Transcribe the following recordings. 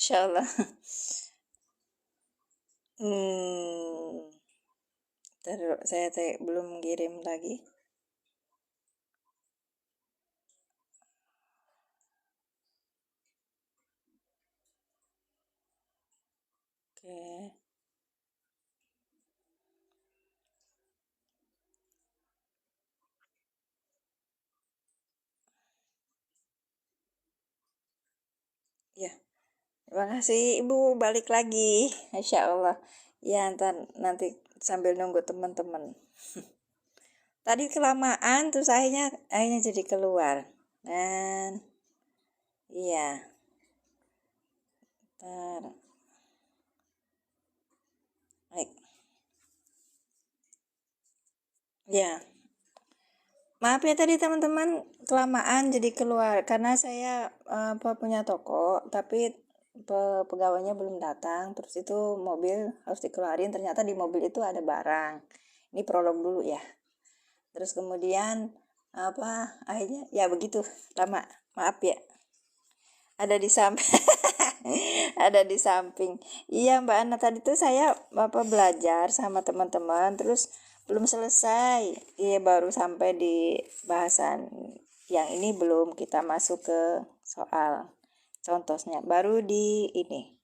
Insyaallah. Hmm, Terus saya belum kirim lagi. Oke. Ya, terima kasih Ibu, balik lagi. Masya Allah. Ya, nanti sambil nunggu teman-teman. Tadi kelamaan terus akhirnya jadi keluar. Dan iya, ntar. Baik. Ya, maaf ya tadi teman-teman kelamaan jadi keluar karena saya punya toko tapi pegawainya belum datang, terus itu mobil harus dikeluarin, ternyata di mobil itu ada barang. Ini prolog dulu ya. Terus kemudian akhirnya ya begitu lama. Maaf ya. Ada di samping. Ada di samping. Iya Mbak Ana, tadi tuh saya belajar sama teman-teman terus belum selesai. Iya, baru sampai di bahasan yang ini, belum kita masuk ke soal contohnya. Baru di ini.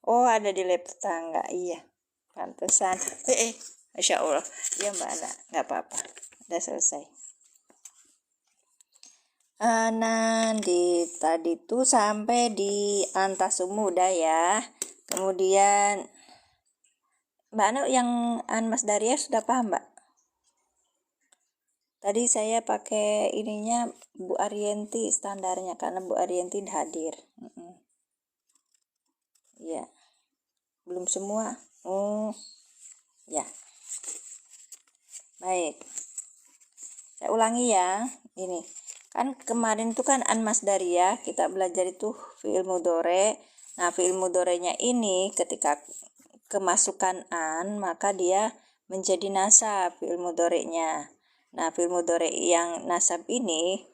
Oh, ada di lab tetangga. Iya. Pantesan. Masya Allah. Iya Mbak Ana, nggak apa-apa. Udah selesai. Nanti tadi tuh sampai di Antasumuda ya. Kemudian Mbak Anu yang Mas Daria sudah paham Mbak? Tadi saya pakai ininya Bu Arienti standarnya karena Bu Arienti hadir. Ya, belum semua. Oh, ya. Baik. Saya ulangi ya. Ini kan kemarin tuh kan Mas Daria kita belajar itu fi'il mudhore. Nah, fi'il mudhorenya ini ketika kemasukan an maka dia menjadi nasab fi'il mudhorenya. Nah, fi'il mudhore yang nasab ini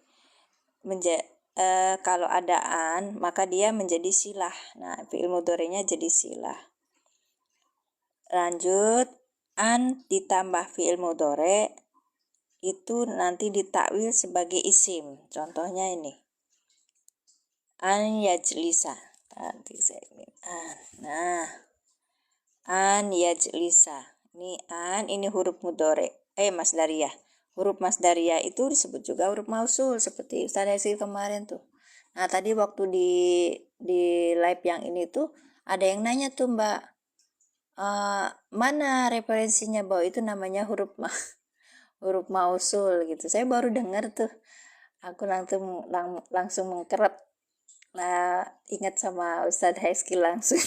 kalau ada an maka dia menjadi silah. Nah, fi'il mudhorenya jadi silah. Lanjut, an ditambah fi'il mudhore itu nanti ditakwil sebagai isim. Contohnya ini. An yajlisa. Nanti saya ini an. Nah, an yajlisa. Ini huruf mudhore. Mas Daria. Huruf Mas Daria itu disebut juga huruf mausul seperti Ustaz Hasil kemarin tuh. Nah, tadi waktu di live yang ini tuh ada yang nanya tuh Mbak, mana referensinya bahwa itu namanya huruf mausul gitu. Saya baru dengar tuh. Aku langsung mengkerap. Nah, ingat sama Ustadz Haiski langsung.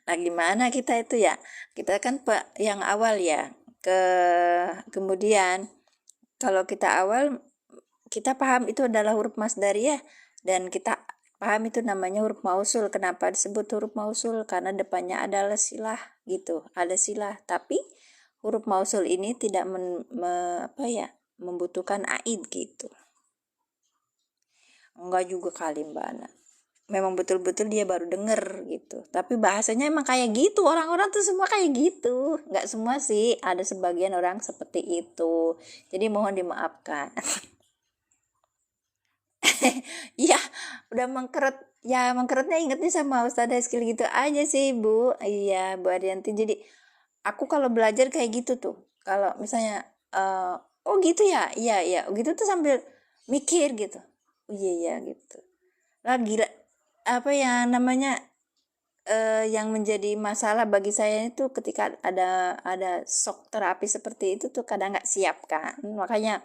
Nah, gimana kita itu ya? Kita kan yang awal ya. Kemudian kalau kita awal kita paham itu adalah huruf masdariyah dan kita paham itu namanya huruf mausul. Kenapa disebut huruf mausul? Karena depannya adalah silah gitu. Ada silah, tapi huruf mausul ini tidak membutuhkan aid gitu. Enggak juga kali Mbak Ana. Memang betul-betul dia baru denger gitu. Tapi bahasanya emang kayak gitu. Orang-orang tuh semua kayak gitu. Enggak semua sih. Ada sebagian orang seperti itu. Jadi mohon dimaafkan. Iya, udah mengkeret. Ya mengkeretnya ingetnya sama Ustazah skill gitu aja sih Bu. Iya Bu Arianti. Jadi aku kalau belajar kayak gitu tuh. Kalau misalnya oh gitu ya. Iya iya. Gitu tuh sambil mikir gitu. Oh iya iya gitu. Lah gila, apa yang namanya yang menjadi masalah bagi saya itu ketika ada shock terapi seperti itu tuh kadang nggak siap kan. Makanya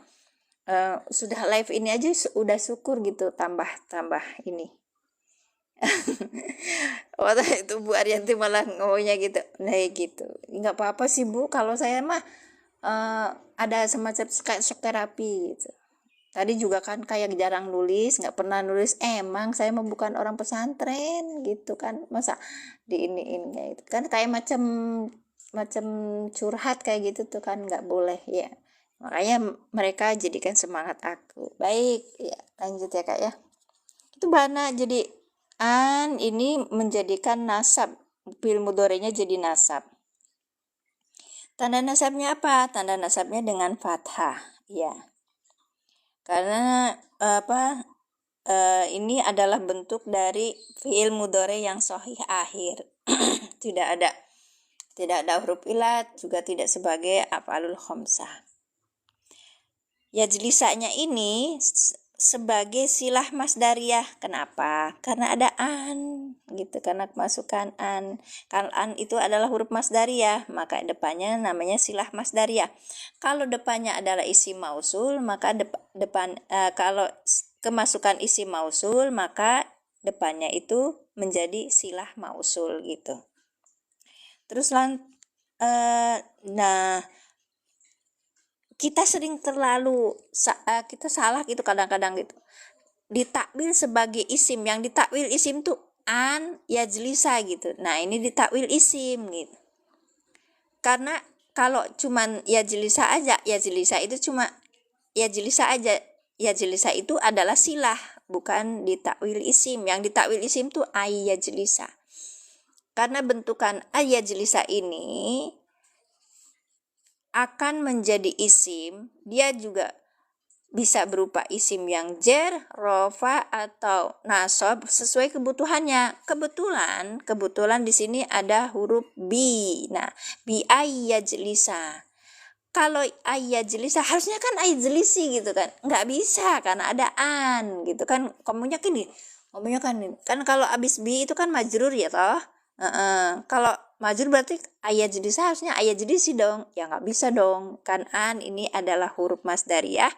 sudah live ini aja udah syukur gitu, tambah ini. Waktu itu Bu Arianti malah ngomongnya gitu. Nah gitu. Nggak apa-apa sih Bu, kalau saya mah ada semacam shock terapi gitu. Tadi juga kan kayak jarang nulis, nggak pernah nulis. Emang saya mah bukan orang pesantren gitu kan, masa diiniin kayak itu kan kayak macam curhat kayak gitu tuh kan nggak boleh ya. Makanya mereka jadikan semangat aku. Baik, ya lanjut ya Kak ya. Itu Bana jadi An ini menjadikan nasab, fi'il mudhari'nya jadi nasab. Tanda nasabnya apa? Tanda nasabnya dengan fathah, ya. Karena ini adalah bentuk dari fi'il mudhari yang sahih akhir. tidak ada huruf ilat, juga tidak sebagai af'alul khamsah. Yajlisanya ini sebagai silah masdariyah. Kenapa? Karena ada an gitu, karena kemasukan an. Kalau an itu adalah huruf masdariyah, maka depannya namanya silah masdariyah. Kalau depannya adalah isim mausul, maka kalau kemasukan isim mausul, maka depannya itu menjadi silah mausul gitu. Terus kita sering kita salah gitu kadang-kadang gitu. Ditakwil sebagai isim, yang ditakwil isim tuh an yajlisa gitu. Nah, ini ditakwil isim gitu. Karena kalau cuman yajlisa aja, yajlisa itu cuma yajlisa aja. Yajlisa itu adalah silah, bukan ditakwil isim. Yang ditakwil isim tuh ay yajlisa. Karena bentukan ay yajlisa ini akan menjadi isim, dia juga bisa berupa isim yang jer, rofa, atau nasab sesuai kebutuhannya. Kebetulan di sini ada huruf bi. Nah, bi ayyajlisa. Kalau ayyajlisa harusnya kan ayyajlisi gitu kan. Nggak bisa karena ada an gitu kan. Ngomongnya kan kalau abis bi itu kan majrur ya toh. Kalau majrur berarti ayyajlisa harusnya ayyajlisi dong. Ya nggak bisa dong. Kan an ini adalah huruf masdariyah.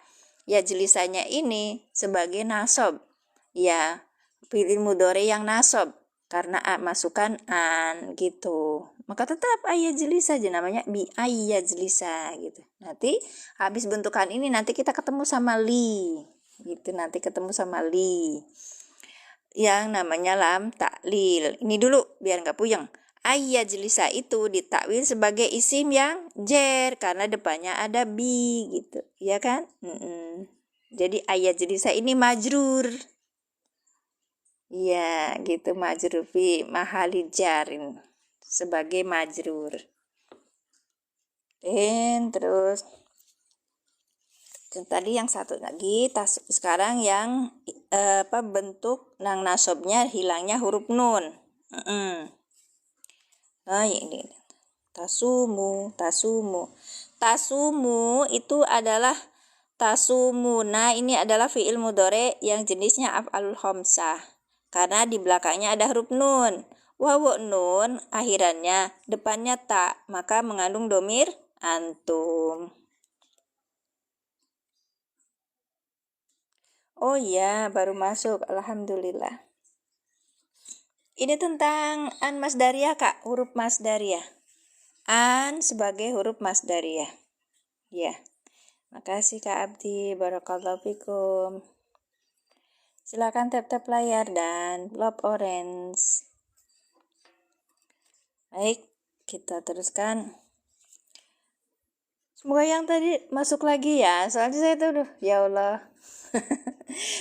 Yajlisanya ini sebagai nasab. Ya, fi'il mudhari yang nasab karena masukan an gitu. Maka tetap ayyajlisa aja namanya bi ayyajlisa gitu. Nanti habis bentukan ini nanti kita ketemu sama li. Gitu, nanti ketemu sama li. Yang namanya lam taklil. Ini dulu biar enggak puyeng. Ayyajlisa itu ditakwil sebagai isim yang jer karena depannya ada bi gitu, ya kan? Jadi ayyajlisa ini majrur. Ya, gitu, majrur fi mahali jarin sebagai majrur. Dan terus tadi yang satu lagi, sekarang yang bentuk nang nasobnya hilangnya huruf nun. Nah, ini tasumu itu adalah tasumu. Nah, ini adalah fi'il mudhari yang jenisnya af'alul khamsah karena di belakangnya ada huruf nun. Wawu nun akhirannya depannya ta, maka mengandung domir antum. Oh ya, baru masuk, alhamdulillah. Ini tentang an masdariyah, Kak, huruf masdariyah. An sebagai huruf masdariyah. Ya. Makasih Kak Abdi, barakallahu fikum. Silakan tap-tap layar dan love orange. Baik, kita teruskan. Semoga yang tadi masuk lagi ya. Soalnya saya tuh ya Allah.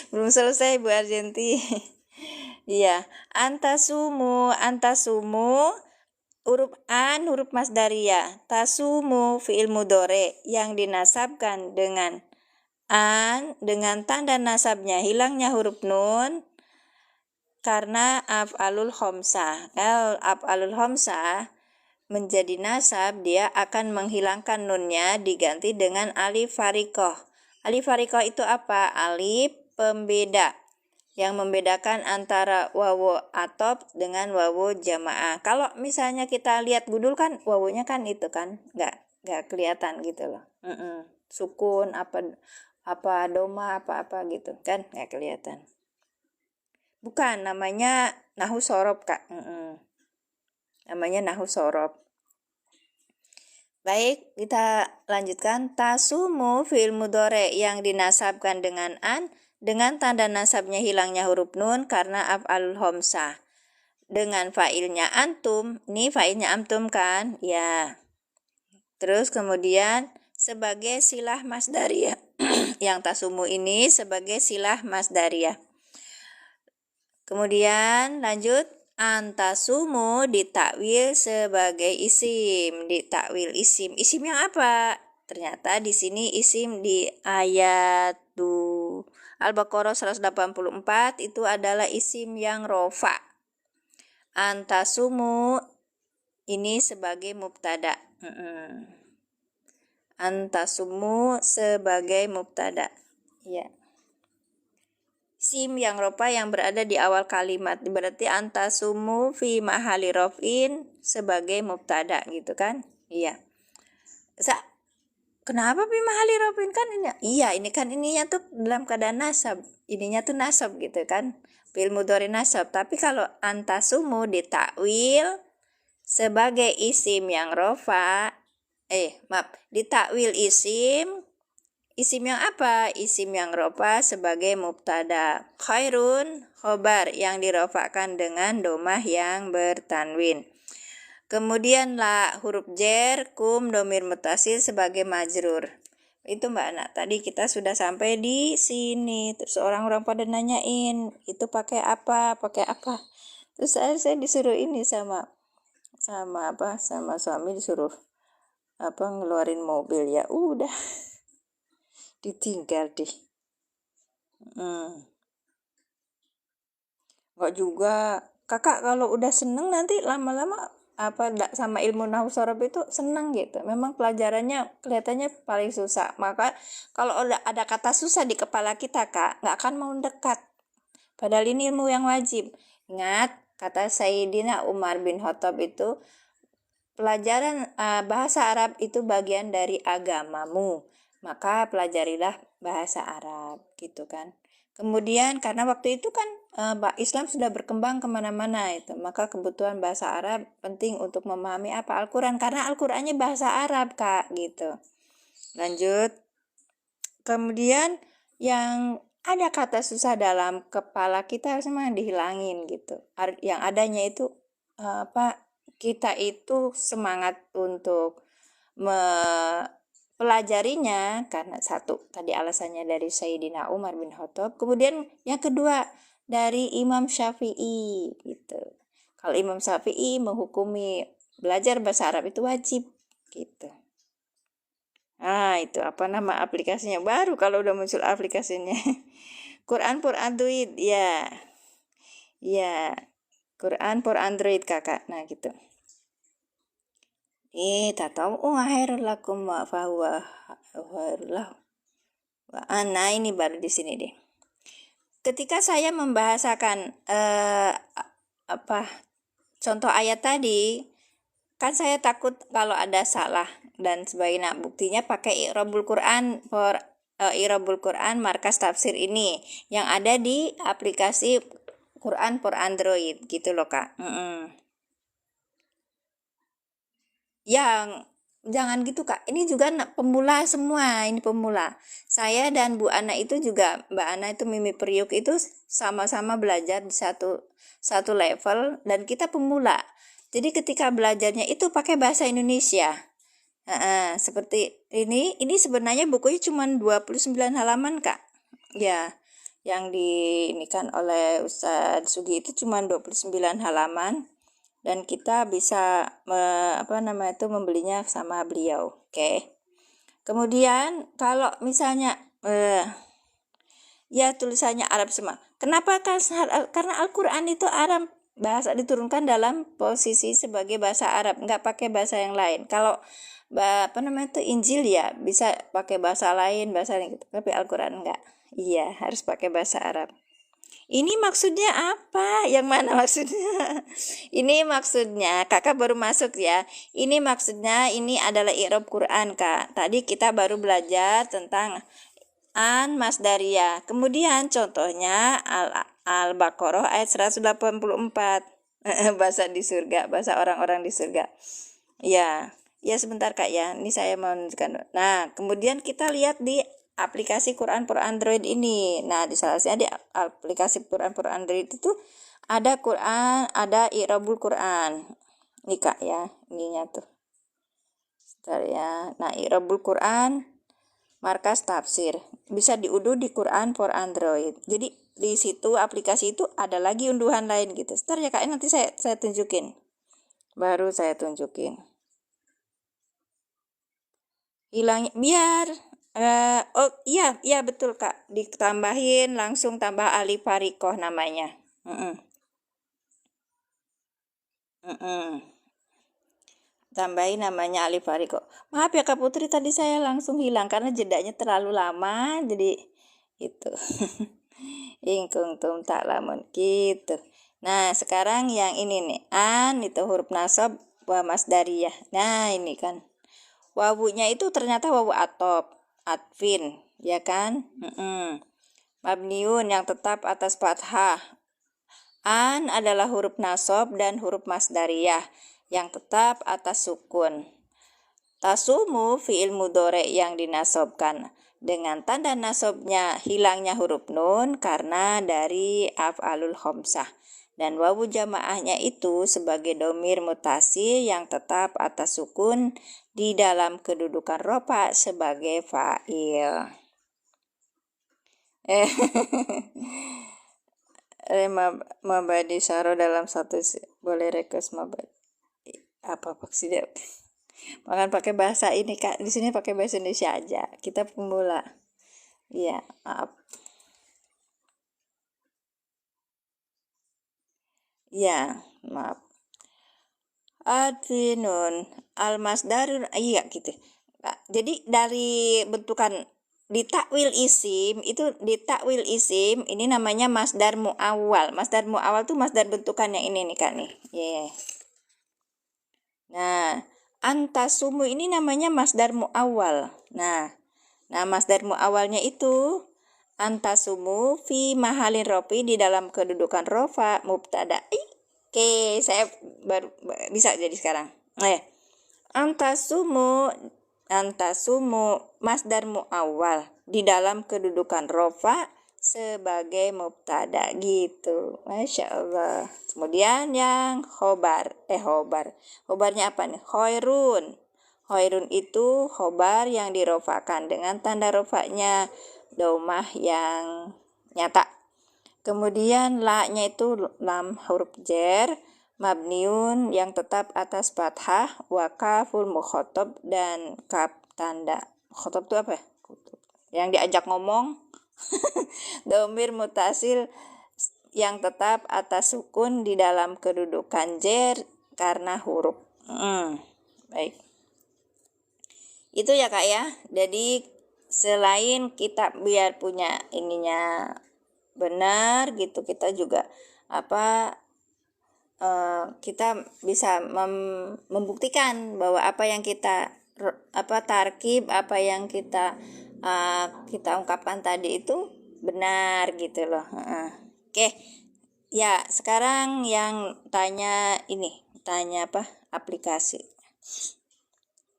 Belum selesai Bu Argenti. Iya, antasumu huruf an huruf masdariyah. Tasumu fi'il mudhari yang dinasabkan dengan an dengan tanda nasabnya hilangnya huruf nun karena af'alul khamsah. Af'alul khamsah menjadi nasab, dia akan menghilangkan nunnya diganti dengan alif farikoh. Alif farikoh itu apa? Alif pembeda yang membedakan antara wawu atop dengan wawu jamaah. Kalau misalnya kita lihat gudul kan wawunya kan itu kan nggak kelihatan gitu loh. Sukun apa doma apa gitu kan nggak kelihatan. Bukan, namanya nahu sorob Kak. Namanya nahu sorob. Baik, kita lanjutkan. Tasumu fi'il mudhari yang dinasabkan dengan an dengan tanda nasabnya hilangnya huruf nun karena af'alul khamsah. Dengan fa'ilnya antum, ini fa'ilnya antum kan? Ya. Terus kemudian sebagai silah masdariyah. Yang tasumu ini sebagai silah masdariyah. Kemudian lanjut, antasumu ditakwil sebagai isim, ditakwil isim. Isim yang apa? Ternyata di sini isim di ayat Al-Baqarah 184 itu adalah isim yang rofa. Antasumu ini sebagai mubtada. Antasumu sebagai mubtada. Ya. Sim yang ropa yang berada di awal kalimat, berarti antasumu fi mahali rofin sebagai mubtada gitu kan? Iya. Kenapa fi mahali rofin kan ini? Iya, ini kan ininya tuh dalam keadaan nasab. Ininya tuh nasab gitu kan? Fi'il mudhari nasab. Tapi kalau antasumu ditakwil sebagai isim yang rofa, ditakwil isim yang apa? Isim yang rofa sebagai mubtada. Khairun, khobar yang dirofakan dengan domah yang bertanwin. Kemudian la, huruf jer, kum, domir mutasil sebagai majrur. Itu Mbak Ana, tadi kita sudah sampai di sini. Terus orang-orang pada nanyain, itu pakai apa? Pakai apa? Terus saya disuruh ini sama suami disuruh ngeluarin mobil, ya udah ditinggal deh. Enggak juga, kakak kalau udah seneng nanti lama-lama sama ilmu nahwu sorof itu seneng gitu. Memang pelajarannya kelihatannya paling susah, maka kalau ada kata susah di kepala kita kak, nggak akan mau dekat, padahal ini ilmu yang wajib. Ingat kata Sayyidina Umar bin Khattab itu, pelajaran bahasa Arab itu bagian dari agamamu, maka pelajarilah bahasa Arab gitu kan. Kemudian karena waktu itu kan Islam sudah berkembang kemana-mana itu, maka kebutuhan bahasa Arab penting untuk memahami apa Al-Quran, karena Al-Qurannya bahasa Arab kak gitu. Lanjut, kemudian yang ada kata susah dalam kepala kita semua dihilangin gitu. Yang adanya itu kita itu semangat untuk pelajarinya karena satu tadi alasannya dari Sayyidina Umar bin Khattab, kemudian yang kedua dari Imam Syafi'i gitu. Kalau Imam Syafi'i menghukumi belajar bahasa Arab itu wajib gitu. Itu apa nama aplikasinya baru kalau udah muncul aplikasinya. Quran for Android ya. Ya, Quran for Android kakak. Nah gitu. Tatau khairul lakum wa fahuwa khairul lahu. Nah ini baru di sini deh. Ketika saya membahasakan contoh ayat tadi, kan saya takut kalau ada salah dan sebagainya. Buktinya pakai i'rabul Quran i'rabul Quran markas tafsir ini yang ada di aplikasi Quran for Android gitu loh kak. Yang jangan gitu kak, ini juga pemula semua, ini pemula. Saya dan Bu Ana itu juga, Mbak Ana itu Mimi Priuk itu sama-sama belajar di satu level dan kita pemula. Jadi ketika belajarnya itu pakai bahasa Indonesia. Seperti ini sebenarnya bukunya cuma 29 halaman kak. Ya, yang diinikan oleh Ustadz Sugi itu cuma 29 halaman. Dan kita bisa membelinya sama beliau. Oke. Kemudian kalau misalnya ya tulisannya Arab semua. Kenapa? Karena Al-Quran itu Arab, bahasa diturunkan dalam posisi sebagai bahasa Arab, nggak pakai bahasa yang lain. Kalau Injil ya bisa pakai bahasa lain gitu, tapi Al-Quran enggak. Iya, harus pakai bahasa Arab. Ini maksudnya apa? Yang mana maksudnya? Ini maksudnya, kakak baru masuk ya. Ini maksudnya, ini adalah i'rab Quran kak. Tadi kita baru belajar tentang an masdariyah. Kemudian contohnya Al-Baqarah ayat 184. Bahasa di surga, bahasa orang-orang di surga. Ya sebentar kak ya. Ini saya mau menunjukkan. Nah, kemudian kita lihat di aplikasi Quran for Android ini. Nah, di salah satunya di aplikasi Quran for Android itu ada Quran, ada i'rabul Quran. Ini kak ya, ininya tuh. Sebentar ya. Nah, i'rabul Quran markas tafsir bisa diunduh di Quran for Android. Jadi di situ aplikasi itu ada lagi unduhan lain gitu. Sebentar ya Kak, nanti saya tunjukin. Baru saya tunjukin. Hilang biar oh iya betul Kak, ditambahin langsung tambah Alif Farikoh namanya. Tambahin namanya Alif Farikoh. Maaf ya Kak Putri, tadi saya langsung hilang karena jedanya terlalu lama, jadi itu. Ingkung tum tak lamun gitu. Nah sekarang yang ini nih, an itu huruf nasab wa masdariyah. Nah ini kan wawunya itu ternyata wawu atop, atfin, ya kan? Mabniun yang tetap atas fathah. An adalah huruf nasab dan huruf masdariyah yang tetap atas sukun. Tasumu fi'il mudhari yang dinasobkan dengan tanda nasabnya hilangnya huruf nun karena dari af'alul khamsah, dan wawu jamaahnya itu sebagai domir mutasil yang tetap atas sukun di dalam kedudukan rofa sebagai fa'il. Mabadi syaro dalam satu boleh request mabadi apa maksudnya? Makan pakai bahasa ini Kak, di sini pakai bahasa Indonesia aja, kita pemula. Iya, maaf. Ya, maaf. Adfinun almasdarun, iya gitu. Nah, jadi dari bentukan di takwil isim itu, di takwil isim ini namanya masdar muawwal. Masdar muawwal tuh masdar bentukannya ini nih Kak nih. Yeah. Nah, antasumu ini namanya masdar muawwal. Nah, masdar muawwalnya itu antasumu fi mahalin rofi di dalam kedudukan rofa mubtada. Oke, saya baru bisa jadi sekarang. Antasumu masdar muawwal di dalam kedudukan rofa sebagai mubtada gitu. Masya Allah. Kemudian yang khobarnya apa nih? Khairun itu khobar yang dirofakan dengan tanda rofaknya domah yang nyata. Kemudian la-nya itu lam huruf jer, mabniun yang tetap atas fathah, wa kaful mukhotob dan kaf tanda. Mukhotob itu apa ya? Yang diajak ngomong. Domir mutasil yang tetap atas sukun di dalam kedudukan jer karena huruf. Baik. Itu ya Kak ya. Jadi selain kita biar punya ininya benar gitu, kita juga kita bisa membuktikan bahwa apa yang kita tarkib, apa yang kita ungkapkan tadi itu benar gitu loh. Oke. Ya, sekarang yang tanya aplikasi.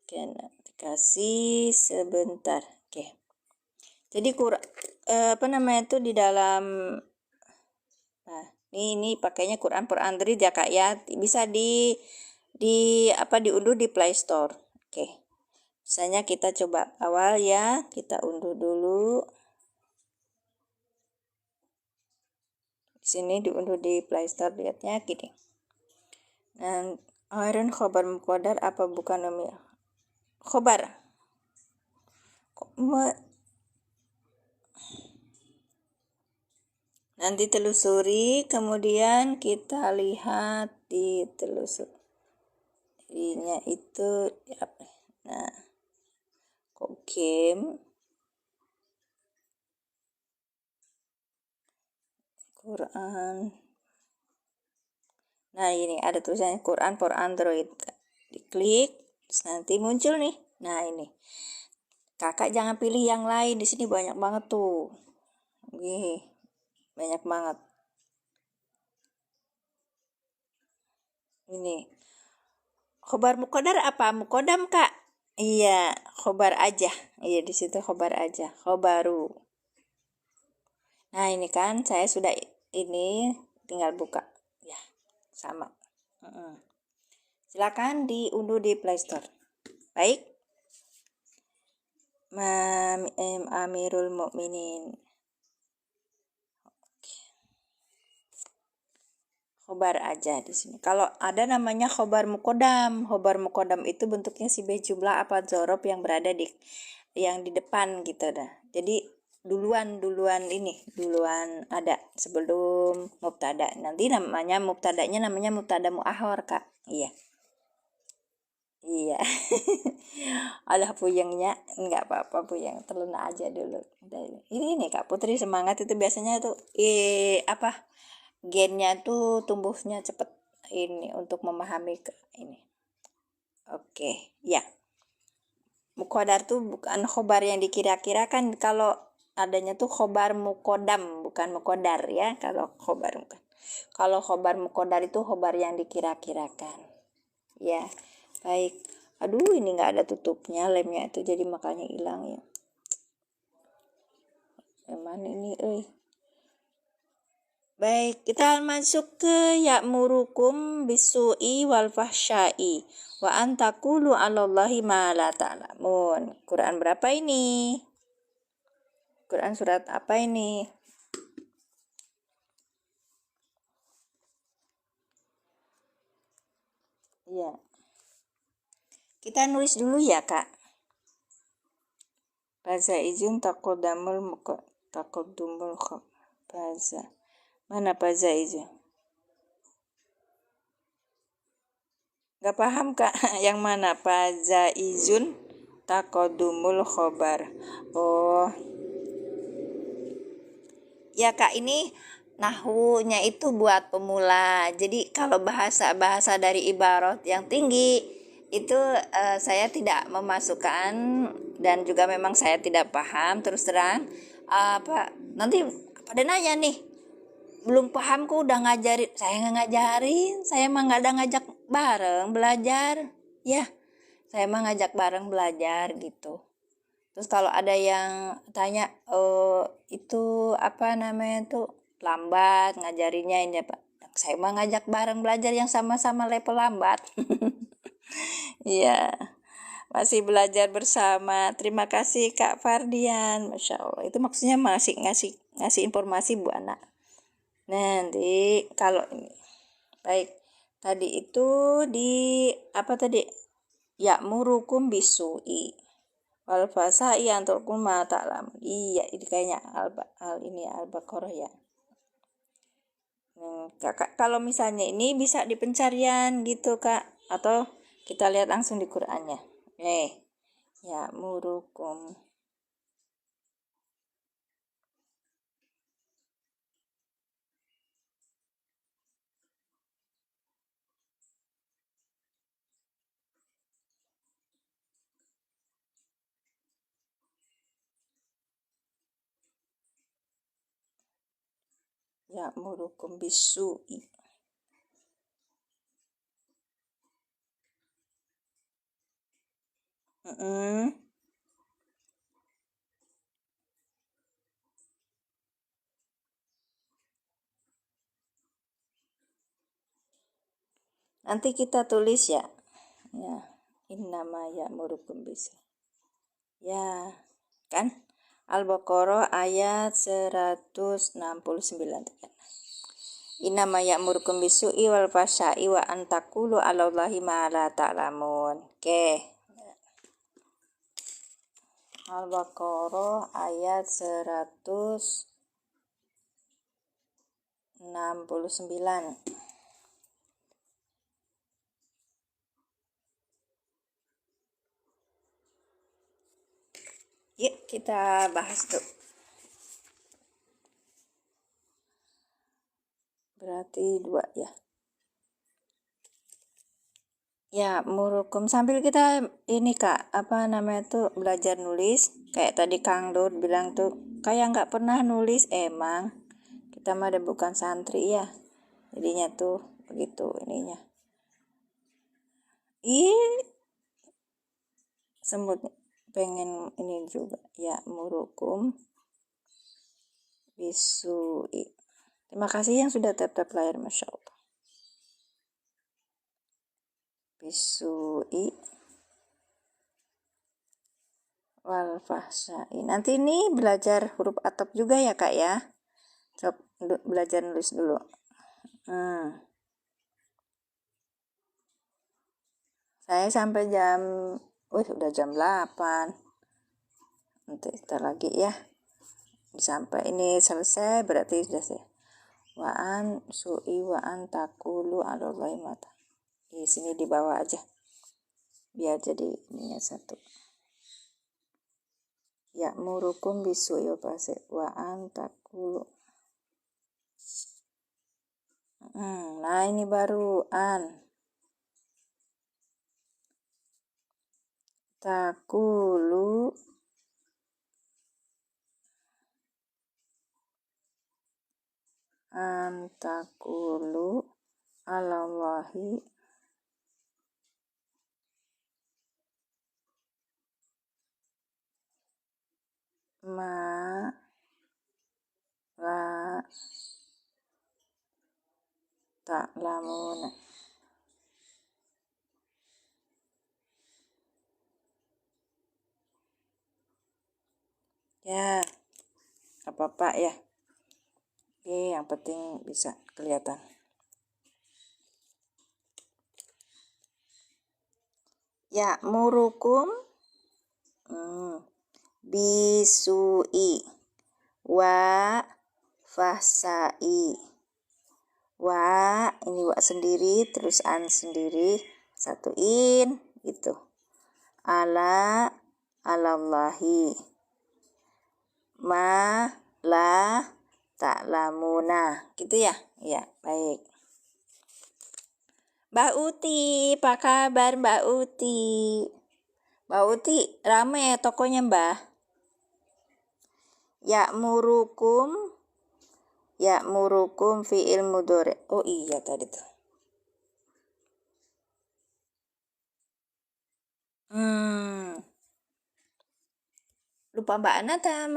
Oke, aplikasi sebentar. Oke. Jadi di dalam ini pakainya Quran for Android ya Kak ya. Bisa diunduh di Play Store. Oke. Misalnya kita coba awal ya, kita unduh dulu. Di sini diunduh di Play Store, lihatnya gini. Dan Iron khobar muqaddar apa bukan namanya? Khobar. Nanti telusuri, kemudian kita lihat di telusurinya itu apa. Nah, kok game Quran. Nah, ini ada tulisannya Quran for Android. Diklik, terus nanti muncul nih. Nah, ini. Kakak jangan pilih yang lain, di sini banyak banget tuh. Banyak banget. Ini. Khobar muqaddar apa? Muqaddam Kak? Iya, khobar aja. Iya, di situ khobar aja. Khobaru. Nah, ini kan saya sudah ini tinggal buka. Ya, sama. Silakan diunduh di Play Store. Baik. Amirul Mukminin. khobar aja di sini. Kalau ada namanya khobar mukodam. Khobar mukodam itu bentuknya sibeh jumlah apa zorob yang berada di depan gitu dah. Jadi duluan ada sebelum mubtada. Nanti mubtadanya namanya mubtada muahor, Kak. Iya. Alah puyengnya, nggak apa-apa puyeng, teluna aja dulu. Ini nih Kak Putri semangat itu biasanya tuh gennya tuh tumbuhnya cepet ini untuk memahami ini. Oke, ya. Mukodar tuh bukan khobar yang dikira-kira kan, kalau adanya tuh khobar mukodam bukan mukodar ya. Kalau khobar mukodar itu khobar yang dikira-kirakan. Ya, baik. Aduh, ini nggak ada tutupnya lemnya itu, jadi makanya hilang ya. Emang ini, Baik, kita masuk ke ya'murukum bisu'i wal fahsya'i wa antakulu 'alallahi ma la ta'lamun. Quran berapa ini? Quran surat apa ini? Iya. Kita nulis dulu ya, Kak. Baza izun taqaddumul baza. Mana baza izun? Gak paham, Kak. Yang mana? Baza izun taqaddumul khobar. Oh. Ya, Kak, ini nahwunya itu buat pemula. Jadi kalau bahasa dari ibarat yang tinggi itu saya tidak memasukkan, dan juga memang saya tidak paham terus terang. Nanti pada nanya nih, belum paham kok udah ngajarin. Saya nggak ngajarin, saya emang nggak ada ngajak bareng belajar ya. Saya emang ngajak bareng belajar gitu. Terus kalau ada yang tanya, itu apa namanya tuh lambat ngajarinya ini Pak. Saya mah ngajak bareng belajar yang sama-sama level lambat. Iya, masih belajar bersama. Terima kasih Kak Fardian, Masya Allah. Itu maksudnya masih ngasih informasi Bu anak. Nanti kalau ini, baik. Tadi itu di apa tadi? Ya'murukum bisu'i wal fasa iya anturkum ma ta'lam. Iya, ini kayaknya Al-Baqarah ya. Kakak, kalau misalnya ini bisa di pencarian gitu Kak, atau kita lihat langsung di Qur'annya. Ya murukum. Ya murukum bisu'i. Nanti kita tulis ya. Ya, innama ya'murukum bisu. Ya, kan? Al-Baqarah ayat 169. Innama ya'murukum bisu'i wal fahsya'i wa an taqulu 'alallahi ma la ta'lamun. Oke. Al-Baqarah ayat 169. Yuk kita bahas tuh. Berarti 2 ya. Ya, murukum sambil kita ini Kak, apa namanya tuh belajar nulis. Kayak tadi Kang Lur bilang tuh, kayak nggak pernah nulis emang. Kita mah ada bukan santri ya. Jadinya tuh begitu ininya. Semut pengen ini juga ya, murukum bisu'i. Terima kasih yang sudah tap-tap layar, Masya Allah. Bisu'i wal fahsya'i. Nanti ini belajar huruf atop juga ya Kak ya. Coba belajar nulis dulu. Saya sampai jam, udah jam 8. Nanti kita lagi ya. Sampai ini selesai berarti sudah selesai. Wa'an su'i wa'an takulu alallahi mata. Di sini di bawah aja. Biar jadi ininya satu. Ya murukum bisu'i wa'an takulu. Nah ini baru an. Takulu antakulu alallahi ma la ta'lamuna. Ya, apa-apa ya. Oke, yang penting bisa kelihatan. Ya murukum bisu'i wa fahsai. Wa ini wa sendiri terus an sendiri satuin gitu. Alallahi ma la ta'lamuna gitu ya. Ya, baik. Mbak Uti, apa kabar Mbak Uti? Mbak Uti, rame tokonya Mbak. Ya'murukum fi'il mudhari. Oh iya tadi tuh. Lupa Mbak Anata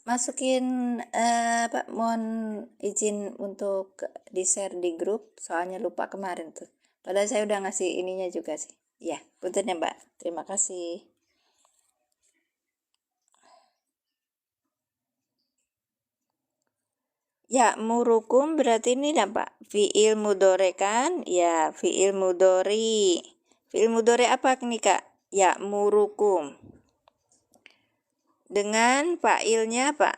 masukin Pak mohon izin untuk di share di grup, soalnya lupa kemarin tuh. Padahal saya udah ngasih ininya juga sih. Ya, punten ya Mbak. Terima kasih. Ya, murukum berarti ini apa? Fi'il mudhari kan? Ya, fi'il mudhari. Fi'il mudhari apa nih Kak? Ya, murukum. Dengan fa'ilnya apa?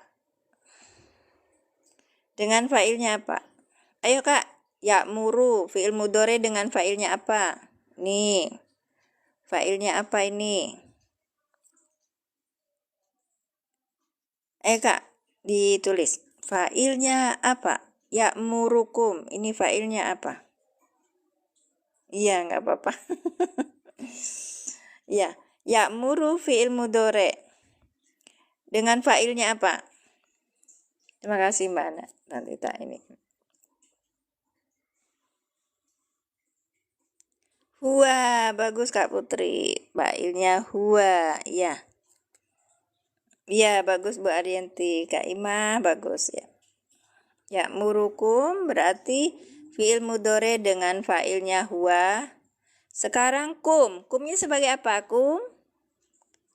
Dengan fa'ilnya apa? Ayo Kak, ya muru, fi'il mudhari dengan fa'ilnya apa? Nih, fa'ilnya apa ini? Kak, ditulis. Fa'ilnya apa? Ya murukum, ini fa'ilnya apa? Iya, nggak apa-apa. Ya muru fi'il mudhari. Dengan fa'ilnya apa? Terima kasih Mbak Ana. Nanti tak ini. Huwa, bagus Kak Putri. Fa'ilnya huwa, ya. Iya, bagus Bu Arianti. Kak Ima, bagus ya. Ya, murukum berarti fi'il mudhari dengan fa'ilnya huwa. Sekarang kum. Kumnya sebagai apa, kum?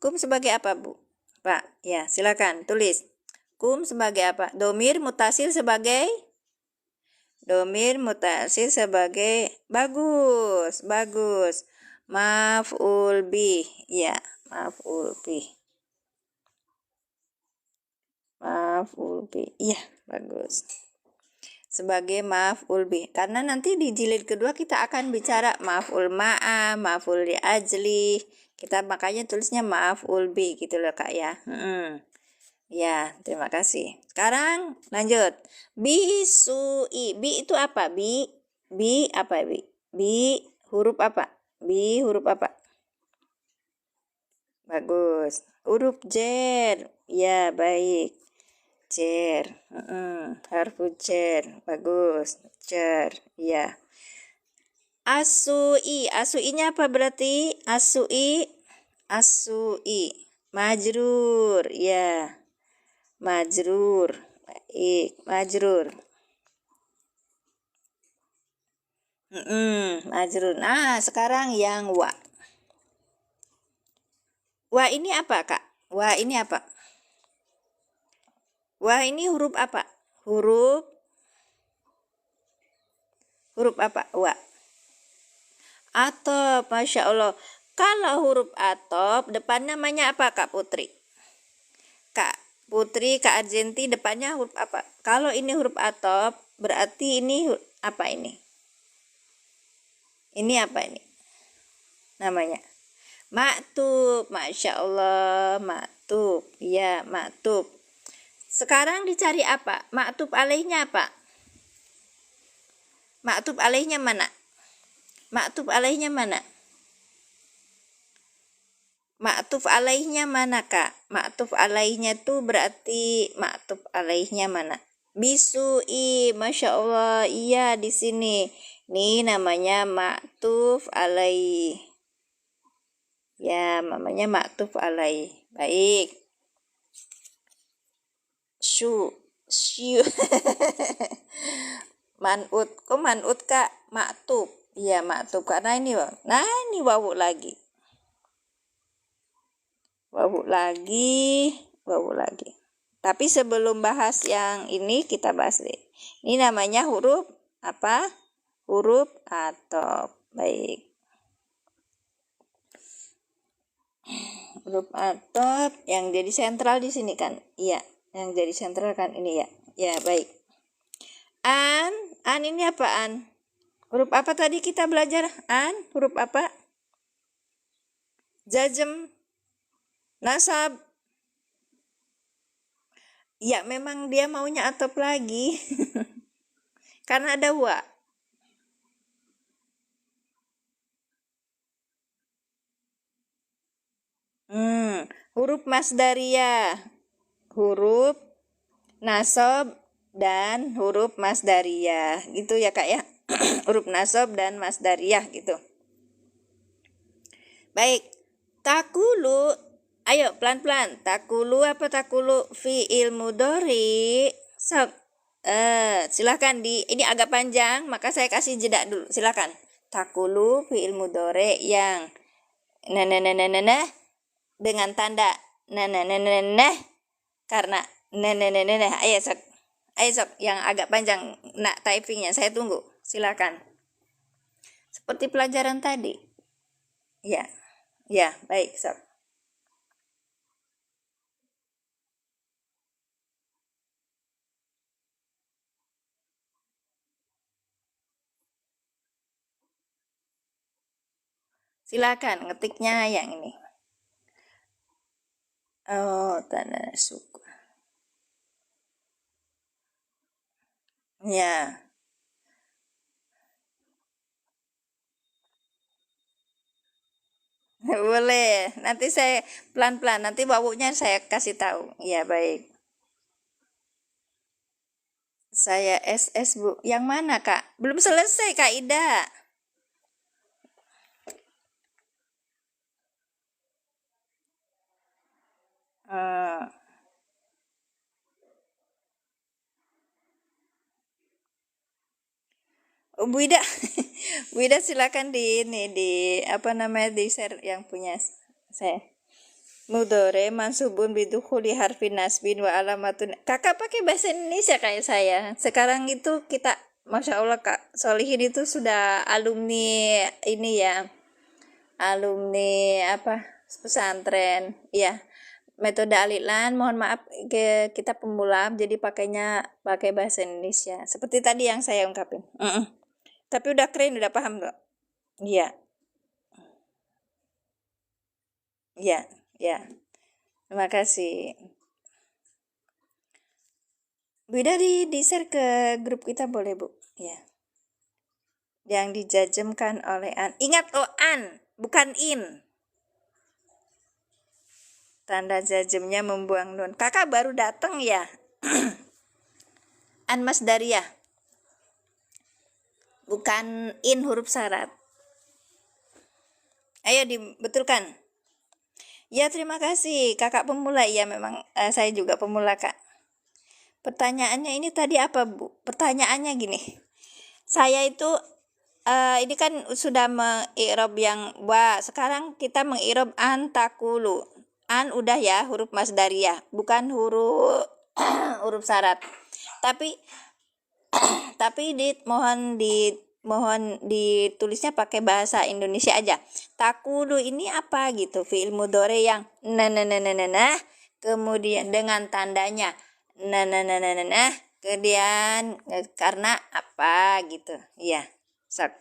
Kum sebagai apa, Bu? Pak, ya, silakan tulis. Kum sebagai apa? Domir mutasil sebagai? Domir mutasil sebagai bagus, bagus. Maf'ul bih. Ya, maf'ul bih. Maf'ul bih. Iya, bagus. Sebagai maf'ul bih. Karena nanti di jilid kedua kita akan bicara maf'ul ma'a, maf'ul li ajli. Kita makanya tulisnya maf'ul bih gitu loh Kak ya. Ya, terima kasih. Sekarang lanjut. Bisu'i. Bi itu apa? Bi apa bi? Bi huruf apa? Bi huruf apa? Bagus. Huruf jer. Ya, baik. Jer, harfu jer, bagus, jer, ya. Asuinya apa berarti? Asui, majrur, ya, majrur, baik, majrur, majrur. Nah, sekarang yang wa. Wa ini apa Kak? Wa ini apa? Wah, ini huruf apa? Huruf apa? Wa. Atop, Masya Allah. Kalau huruf atop, depan namanya apa Kak Putri? Kak Putri, Kak Argenti, depannya huruf apa? Kalau ini huruf atop, berarti ini apa ini? Ini apa ini? Namanya maktub. Masya Allah, maktub. Ya, maktub. Sekarang dicari apa? Maktub alaihnya apa? Maktub alaihnya mana? Maktub alaihnya mana? Maktuf alaihnya mana Kak? Maktuf alaihnya tuh berarti maktuf alaihnya mana? Bisui, Masya Allah, iya di sini. Ini namanya maktuf alaih. Ya, namanya maktuf alaih. Baik. Syu. Manut, kok manut Kak? Maktub. Iya, maktub karena ini, nah ini wawu lagi. Wawu lagi. Tapi sebelum bahas yang ini kita bahas deh. Ini namanya huruf apa? Huruf atop. Baik. Huruf atop yang jadi sentral di sini kan? Iya, yang jadi sentral kan ini ya. Ya, baik. An ini apaan? Huruf apa tadi kita belajar? An, huruf apa? Jazm, nasab. Ya, memang dia maunya atop lagi. Karena ada wa. Huruf masdariyah. Huruf nasab dan huruf masdariyah. Gitu ya Kak ya. Huruf nasab dan masdariyah gitu. Baik. Takulu. Ayo pelan-pelan. Takulu apa takulu? Fi'il mudhari. Sok. Silahkan ini agak panjang, maka saya kasih jeda dulu. Silahkan. Takulu fi'il mudhari yang nah dengan tanda nah karena nah ayo sok yang agak panjang typingnya saya tunggu. Silakan. Seperti pelajaran tadi. Ya. Ya, baik, sok. Silakan ngetiknya yang ini. Oh, tanda suku. Ya. Boleh. Nanti saya pelan-pelan. Nanti wawunya saya kasih tahu. Ya, baik. Saya SS, Bu. Yang mana, Kak? Belum selesai, Kak Ida. Bu Ida, Bu Ida silakan di apa namanya di share yang punya saya. Mudore mansubun bidukhuli harfin nasbin wa alamatun. Kakak pakai bahasa Indonesia kayak saya. Sekarang itu kita, Masya Allah Kak Solihin itu sudah alumni ini ya. Alumni apa? Pesantren. Ya. Metode Alilan, mohon maaf kita pemula jadi pakai bahasa Indonesia. Seperti tadi yang saya ungkapin. Tapi udah keren, udah paham kok. Iya. Iya, ya. Terima kasih. Bu Ida di-share ke grup kita boleh, Bu? Ya. Yang dijajemkan oleh an. Ingat an, bukan in. Tanda jajemnya membuang nun. Kakak baru datang ya? An masdariyah. Bukan in huruf syarat. Ayo dibetulkan. Ya, terima kasih. Kakak pemula. Ya, memang saya juga pemula, Kak. Pertanyaannya ini tadi apa, Bu? Pertanyaannya gini. Saya itu ini kan sudah mengirob yang wa. Sekarang kita mengirob an takulu. An udah ya, huruf masdariyah, bukan huruf huruf syarat. Tapi mohon mohon ditulisnya pakai bahasa Indonesia aja. Takulu ini apa gitu, fi'il mudhari yang nah, kemudian dengan tandanya nah, kemudian karena apa gitu. Iya. Sok.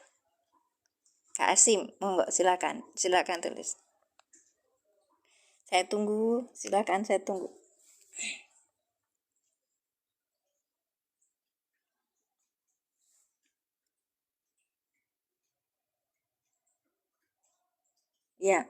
Kak Asim, monggo silakan tulis. Saya tunggu, silakan saya tunggu. Ya.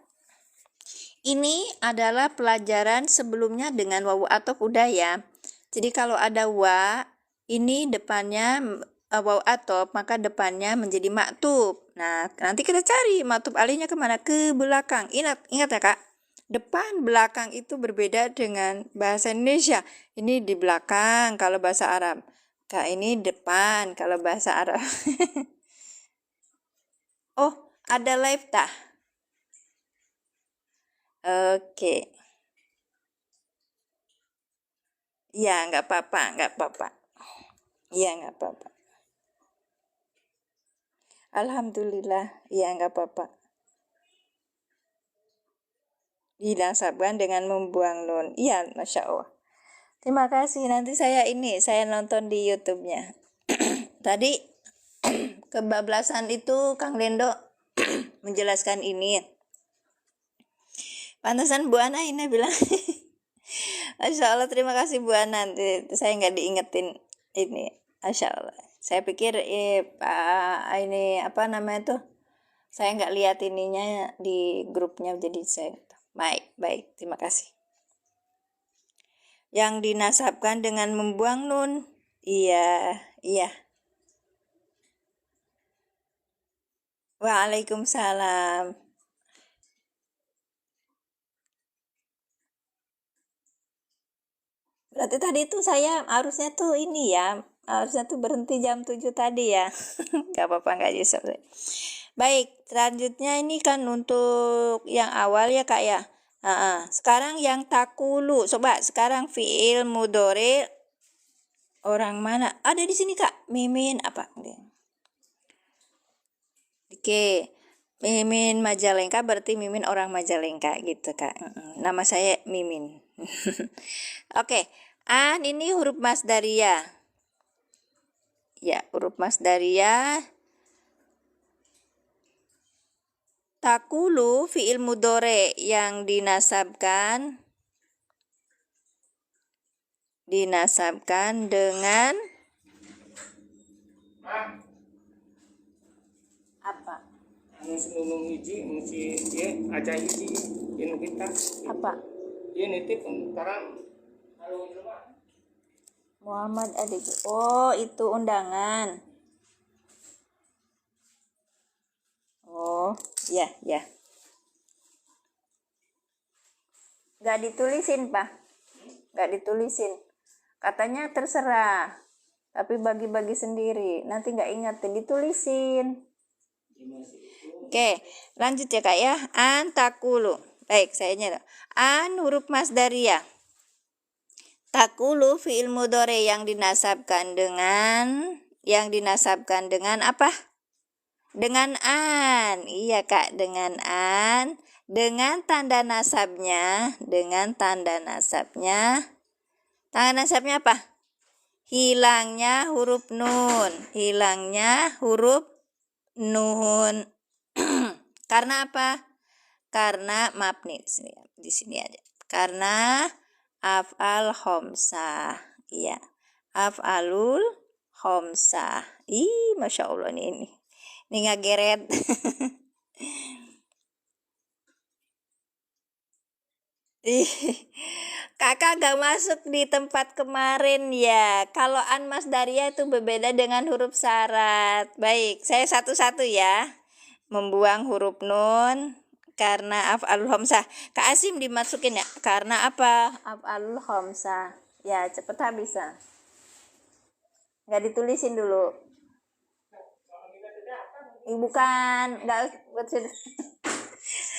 Ini adalah pelajaran sebelumnya dengan wawu athof udah ya. Jadi kalau ada wa, ini depannya wawu athof, maka depannya menjadi maktub. Nah, nanti kita cari maktub alihnya kemana? Ke belakang. Ingat ya Kak. Depan belakang itu berbeda dengan bahasa Indonesia. Ini di belakang kalau bahasa Arab. Kak, ini depan kalau bahasa Arab. Oh, ada live tah? Oke. Ya, nggak apa-apa. Iya, nggak apa-apa. Alhamdulillah, iya nggak apa-apa. Dinasabkan dengan membuang nun. Iya, Masya Allah. Terima kasih, nanti saya nonton di YouTube-nya. Tadi kebablasan itu Kang Lendo menjelaskan ini. Pantesan Bu Ana ini bilang, Masya Allah, terima kasih Bu Ana. Saya nggak diingetin ini, Masya Allah. Saya pikir ini apa namanya tuh? Saya nggak lihat ininya di grupnya, jadi saya baik, terima kasih. Yang dinasabkan dengan membuang nun. Iya. Waalaikumsalam. Berarti tadi tuh saya harusnya tuh berhenti jam 7 tadi ya. Gak apa-apa, gak nyesel. Baik, selanjutnya ini kan untuk yang awal ya Kak ya. Sekarang yang takulu. Coba sekarang fi'il mudhari orang mana? Ada di sini Kak. Mimin apa? Oke. Mimin Majalengka berarti Mimin orang Majalengka gitu Kak. Nama saya Mimin. Oke. Ini huruf masdariyah. Ya, huruf masdariyah. Takulu fi'il mudhari yang dinasabkan dengan apa? Ngomong hiji mesti ya aja hiji inu kita. Apa? Ieu nitip sekarang halo jelema. Muhammad Adik. Oh, itu undangan. Oh, ya. Gak ditulisin, Pak. Gak ditulisin. Katanya terserah. Tapi bagi-bagi sendiri. Nanti gak ingat, ditulisin. Oke, lanjut ya Kak ya. An takulu. Baik, saya nyata. An huruf masdariyah. Takulu fi'il mudhari yang dinasabkan dengan apa? Dengan an. Iya Kak, dengan an. Dengan tanda nasabnya. Tanda nasabnya apa? Hilangnya huruf nun. Karena apa? Karena maaf nih di sini aja. Karena af'al khomsah. Iya. Af'alul khomsah. Masya Allah ini ngageret. Kakak gak masuk di tempat kemarin ya. Kalau an masdariyah itu berbeda dengan huruf syarat. Baik, saya satu-satu ya. Membuang huruf nun karena af'alul khamsah. Kak Asim dimasukin ya. Karena apa? Af'alul khamsah. Ya, cepet habis ya. Gak ditulisin dulu. Bukan, gak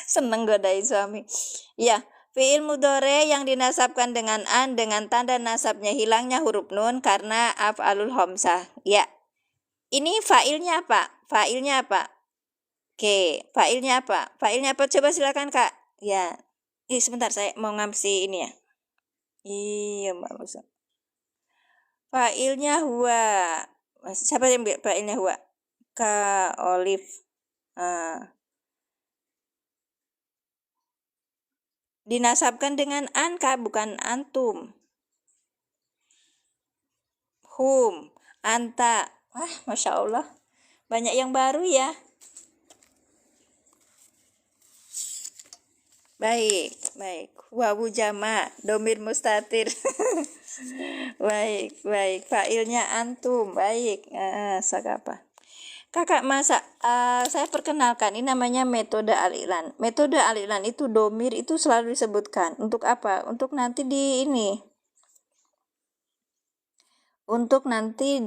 seneng godain suami. Ya, fi'il mudhari yang dinasabkan dengan an dengan tanda nasabnya hilangnya huruf nun karena af'alul khamsah. Ya. Ini fa'ilnya apa? Failnya apa? Oke, failnya apa? Failnya apa? Coba silakan Kak. Ya. Sebentar saya mau ngasih ini ya. Iya, Mbak Musa. Failnya huwa. Siapa yang ambil failnya huwa? Kak Olive. Dinasabkan dengan an Kak, bukan antum. Hum, anta. Wah, Masya Allah. Banyak yang baru ya. Baik, baik. Wawu jama, domir mustatir. Baik, baik. Failnya antum. Baik. Apa? Kakak masa saya perkenalkan, ini namanya metode al-i'lan. Metode al-i'lan itu domir itu selalu disebutkan. Untuk apa? Untuk nanti di ini. Untuk nanti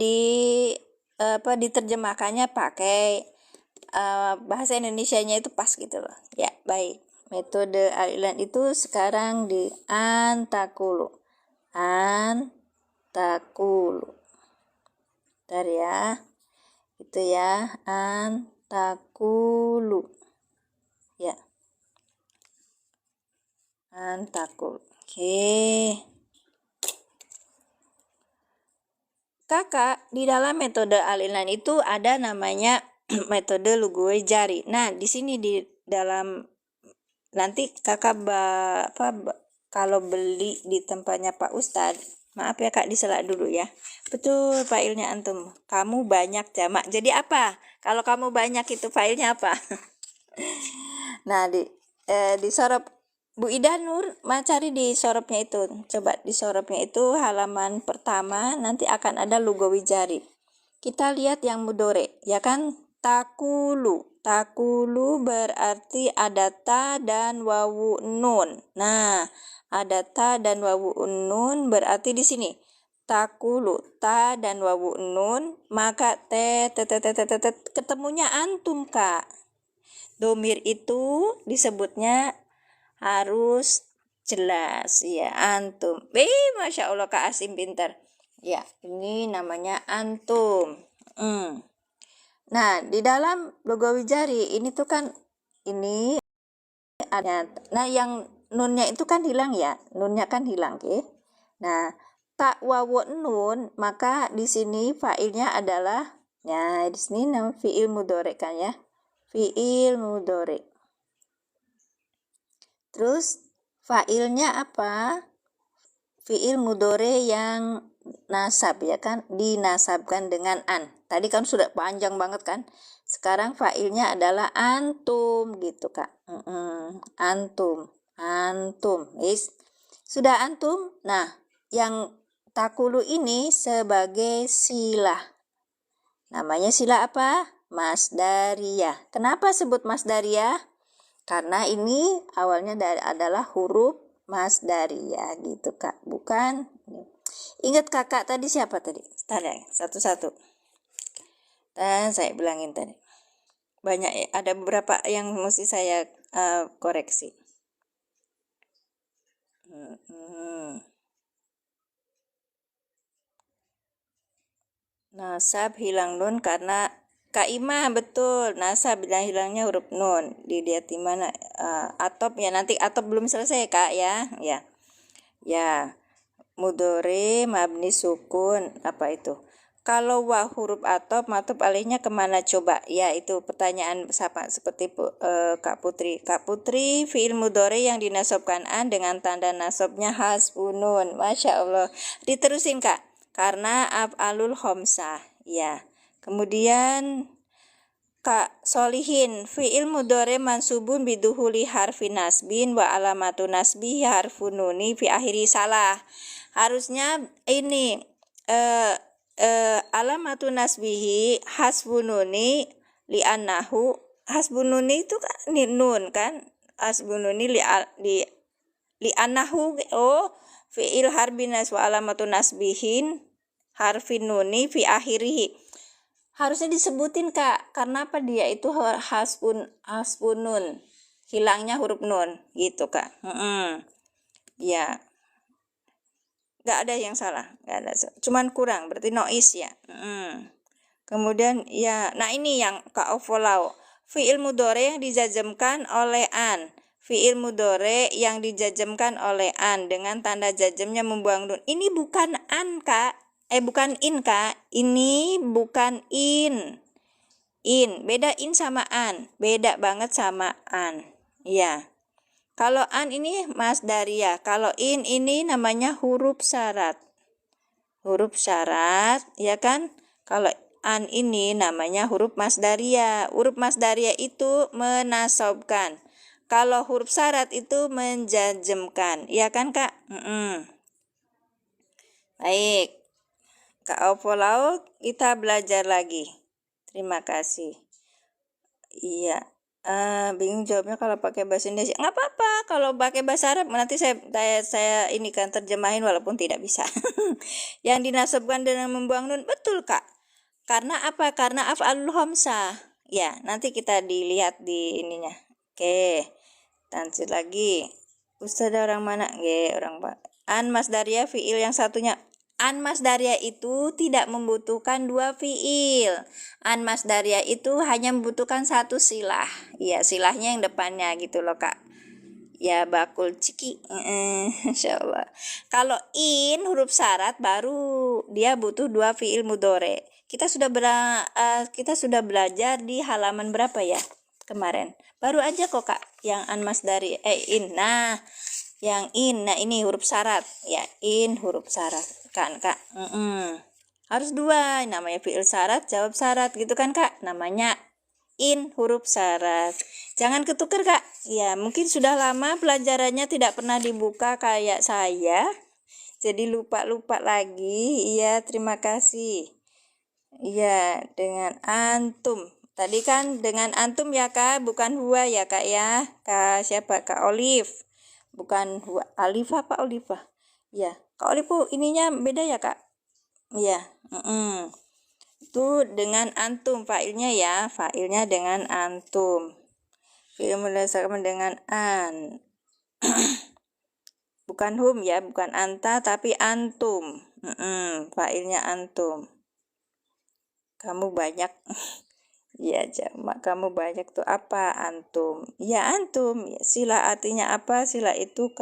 diterjemahkannya pakai bahasa Indonesianya itu pas gitu loh. Ya, baik. Metode al-i'lan itu sekarang di antakulu. Antakulu. Bentar ya. Itu ya, antakulu. Ya. Antakulu. Oke. Kakak, di dalam metode al-i'lan itu ada namanya metode lughwi jari. Nah, di sini di dalam nanti kakak kalau beli di tempatnya Pak Ustadz, maaf ya Kak disela dulu ya. Betul failnya antum. Kamu banyak jamak. Jadi apa? Kalau kamu banyak itu failnya apa? Nah, di sorop Bu Ida Nur, cari di soropnya itu. Coba di soropnya itu halaman pertama nanti akan ada lughwi jari. Kita lihat yang mudore, ya kan? Takulu. Takulu berarti ada ta dan wawu nun. Nah, ada ta dan wawu nun berarti di sini. Takulu, ta dan wawu nun, maka ketemunya antum, Kak. Domir itu disebutnya harus jelas ya, antum. Masya Allah Kak Asim pintar ya. Ini namanya antum. Nah, di dalam lughwi jari ini tuh kan ini ada. Nah, yang nunnya itu kan hilang ya. Nunnya kan hilang, oke. Nah, tak wawu nun, maka di sini failnya adalah di sini nama fiil mudhari kan ya. Fiil mudhari. Terus failnya apa? Fiil mudhari yang nasab ya kan, dinasabkan dengan an. Tadi kan sudah panjang banget kan. Sekarang failnya adalah antum gitu Kak. Antum. Sudah antum. Nah, yang takulu ini sebagai silah. Namanya silah apa? Masdariyah. Kenapa sebut masdariyah? Karena ini awalnya adalah huruf masdariyah gitu Kak. Bukan. Ingat kakak tadi siapa tadi? Tanya satu-satu. Dan saya bilangin tadi. Banyak ya, ada beberapa yang mesti saya koreksi. Nasab hilang nun karena Kak Ima betul, nasab hilangnya huruf nun. Dilihat di mana atop ya, nanti atop belum selesai Kak ya. Ya. Mudhari mabni sukun apa itu? Kalau huruf atop matub alihnya kemana coba? Ya itu pertanyaan seperti Kak Putri. Kak Putri fiil mudhari yang dinasabkan an dengan tanda nasabnya hasbunun. Masya Allah. Diterusin Kak. Karena af'alul khamsah. Ya. Kemudian Kak Solihin fi'il mudhari mansubun biduhuli harfi nasbin wa alamatu nasbihi harfun nuni fi akhiri salah. Harusnya ini alamatu nasbihi hasbun nuni li'annahu hasbun nuni itu kan nun kan, hasbun nuni li'annahu fi'il harfi nas wa alamatu nasbihin harfin nuni fi akhirihi. Harusnya disebutin Kak, karena apa dia itu hasbun nun, hilangnya huruf nun gitu Kak. Ya, nggak ada yang salah, nggak ada, cuman kurang berarti noise ya. Kemudian ya, nah ini yang ka'ofolau. Fi'il mudhore yang dijazmkan oleh an. Fi'il mudhore yang dijazmkan oleh an dengan tanda jazmnya membuang nun. Ini bukan an, Kak. Bukan in, Kak. Ini bukan in. In, beda in sama an. Beda banget sama an. Ya. Kalau an ini masdariyah. Kalau in ini namanya huruf syarat. Huruf syarat, ya kan? Kalau an ini namanya huruf masdariyah. Huruf masdariyah itu menasobkan. Kalau huruf syarat itu menjazmkan. Ya kan, Kak? Baik. Kak Opolau, kita belajar lagi. Terima kasih. Iya. Bingung jawabnya kalau pakai bahasa Indonesia. Nggak apa-apa. Kalau pakai bahasa Arab nanti saya ini kan terjemahin walaupun tidak bisa. Yang dinasabkan dengan membuang nun, betul, Kak. Karena apa? Karena af'alul khamsah. Ya, nanti kita dilihat di ininya. Oke. Lanjut lagi. Ustazah orang mana? Orang Pak. An masdariyah fi'il yang satunya. An masdariyah itu tidak membutuhkan dua fi'il. An masdariyah itu hanya membutuhkan satu silah. Ya, silahnya yang depannya gitu loh, Kak. Ya, bakul ciki. Insya Allah. Kalau in huruf syarat baru dia butuh dua fi'il mudhore. Kita sudah belajar di halaman berapa ya kemarin? Baru aja kok, Kak, yang an masdari in. Nah, yang in. Nah, ini huruf syarat. Ya, in huruf syarat kan, Kak. Harus dua. Namanya fi'il syarat, jawab syarat gitu kan, Kak? Namanya in huruf syarat. Jangan ketukar, Kak. Ya, mungkin sudah lama pelajarannya tidak pernah dibuka kayak saya. Jadi lupa-lupa lagi. Iya, terima kasih. Iya, dengan antum. Tadi kan dengan antum ya, Kak, bukan huwa ya, Kak ya. Kak siapa? Kak Olive. Bukan huwa. Alif apa Olivah? Ya, Kak Olive ininya beda ya, Kak? Iya. Itu dengan antum fa'ilnya ya, fa'ilnya dengan antum. Fi'il mudhari dengan an. Bukan hum ya, bukan anta tapi antum. Fa'ilnya antum. Kamu banyak. Ya, jamak kamu banyak tuh apa? Antum. Ya, antum. Ya, sila artinya apa? Sila itu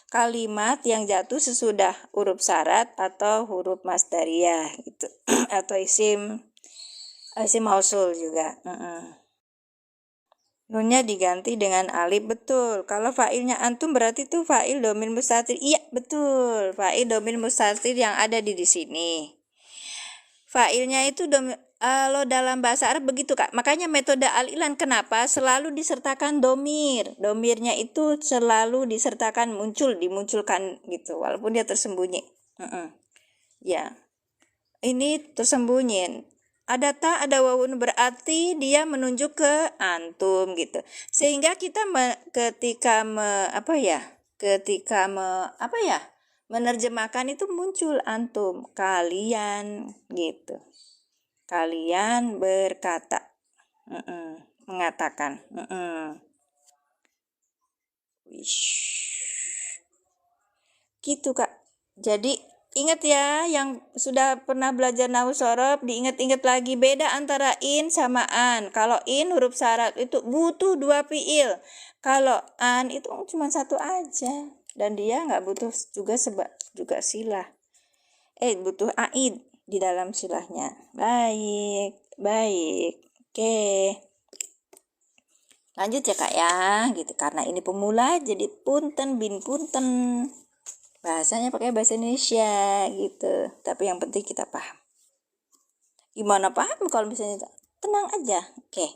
kalimat yang jatuh sesudah huruf syarat atau huruf masdariyah gitu. Atau isim mausul juga. Nunnya diganti dengan alif, betul. Kalau fa'ilnya antum berarti itu fa'il domir mustatir. Iya, betul. Fa'il domir mustatir yang ada di sini. Fa'ilnya itu kalau dalam bahasa Arab begitu, Kak. Makanya metode al-ilan kenapa selalu disertakan domir. Domirnya itu selalu disertakan dimunculkan gitu, walaupun dia tersembunyi. Ya, ini tersembunyi. Ada ta, ada wawun, berarti dia menunjuk ke antum gitu. Sehingga kita ketika menerjemahkan itu muncul antum, kalian gitu. Kalian berkata, mengatakan. Gitu, Kak. Jadi ingat ya, yang sudah pernah belajar nahwu shorof, diingat-ingat lagi beda antara in sama an. Kalau in huruf syarat itu butuh dua fiil. Kalau an itu cuma satu aja, dan dia nggak butuh juga silah. Butuh aid di dalam silahnya. Baik. Oke. Lanjut ya, Kak ya, gitu. Karena ini pemula, jadi punten bin punten. Bahasanya pakai bahasa Indonesia gitu. Tapi yang penting kita paham. Gimana paham kalau misalnya tenang aja. Oke.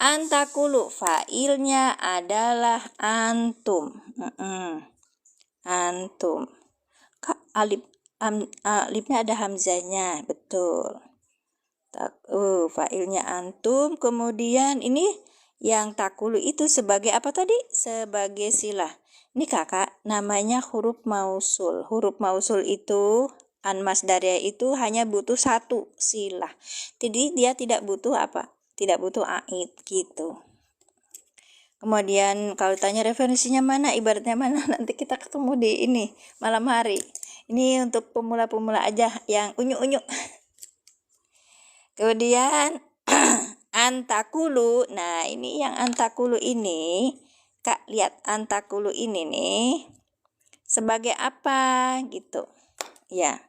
Antakulu, fa'ilnya adalah antum. Antum. Kak, alifnya ada hamzahnya, betul. Fa'ilnya antum. Kemudian ini yang takulu itu sebagai apa tadi? Sebagai silah. Ini Kakak, namanya huruf mausul. Huruf mausul itu, an masdariyah itu hanya butuh satu silah. Jadi dia tidak butuh apa? Tidak butuh aid gitu. Kemudian kalau tanya referensinya mana, ibaratnya mana, nanti kita ketemu di ini malam hari. Ini untuk pemula-pemula aja yang unyu-unyu. Kemudian antakulu. Nah, ini yang antakulu ini, Kak, lihat antakulu ini nih sebagai apa gitu. Ya.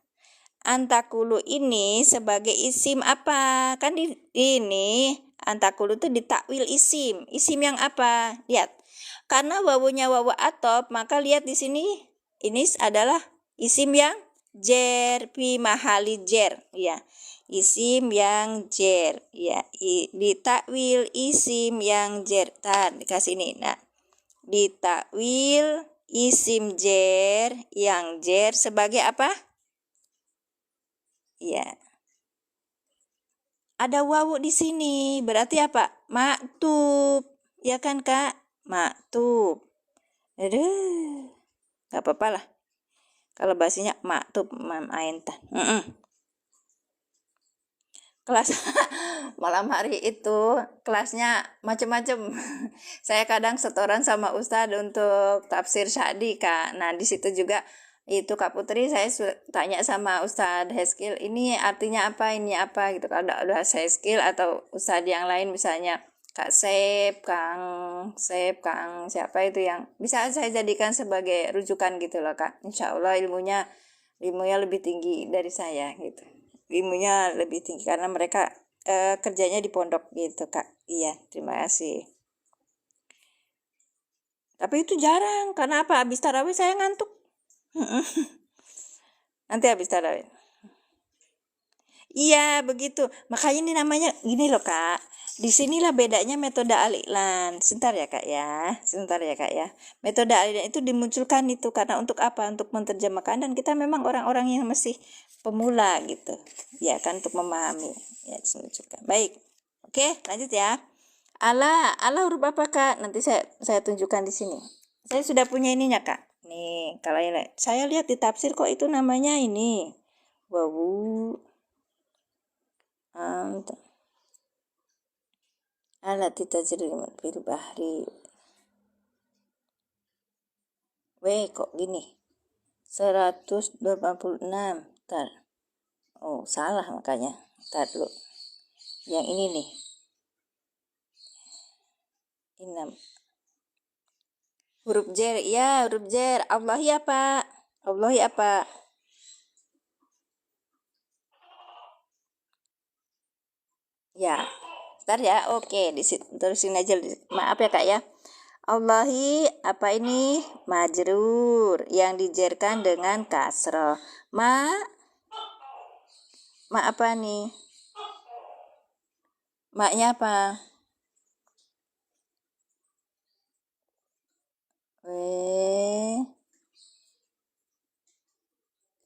Antakulu ini sebagai isim apa? Kan ini antakulu itu ditakwil isim. Isim yang apa? Lihat. Karena wawunya wawu atop, maka lihat di sini ini adalah isim yang jer fi mahali jer, ya. Isim yang jer, ya. Ditakwil isim yang jer. Dikasih ini. Nah, ditakwil isim jer yang jer sebagai apa? Ya. Ada wawu di sini. Berarti apa? Maktub. Ya kan, Kak? Maktub. Aduh. Gak apa-apa lah. Kalau bahasanya maktub main tah. Kelas malam hari itu kelasnya macam-macam. Saya kadang setoran sama Ustadz untuk tafsir Syadi, Kak. Nah, di situ juga itu Kak Putri, saya tanya sama Ustadz Heskil, ini artinya apa, ini apa gitu. Kalau ada Heskil atau Ustadz yang lain misalnya Kak Kang siapa itu yang bisa saya jadikan sebagai rujukan gitu loh, Kak. Insya Allah ilmunya lebih tinggi dari saya gitu. Ilmunya lebih tinggi karena mereka kerjanya di pondok gitu, Kak. Iya, terima kasih. Tapi itu jarang, karena apa? Habis tarawih saya ngantuk. Nanti habis tarawih. Iya, begitu. Makanya ini namanya gini loh, Kak. Disinilah bedanya metode al-i'lan. Sebentar ya, Kak ya. Sebentar ya, Kak ya. Metode al-i'lan itu dimunculkan itu karena untuk apa? Untuk menerjemahkan, dan kita memang orang-orang yang masih pemula gitu. Ya kan, untuk memahami. Ya, dimunculkan. Baik. Oke, lanjut ya. Ala huruf apa, Kak? Nanti saya tunjukkan di sini. Saya sudah punya ininya, Kak. Nih, kalau saya lihat di tafsir kok itu namanya ini. Wawu. Ala tajri fil bahri. Kok gini? 186. Ntar. Oh, salah makanya. Ntar dulu. Yang ini nih. 6. Huruf jer. Ya, huruf jer. Allahi apa? Allahi apa? Ya. Ntar ya. Oke, terusin aja. Maaf ya, Kak ya. Allahi apa ini? Majrur yang dijerkan dengan kasroh. Ma apa nih? Maknya apa?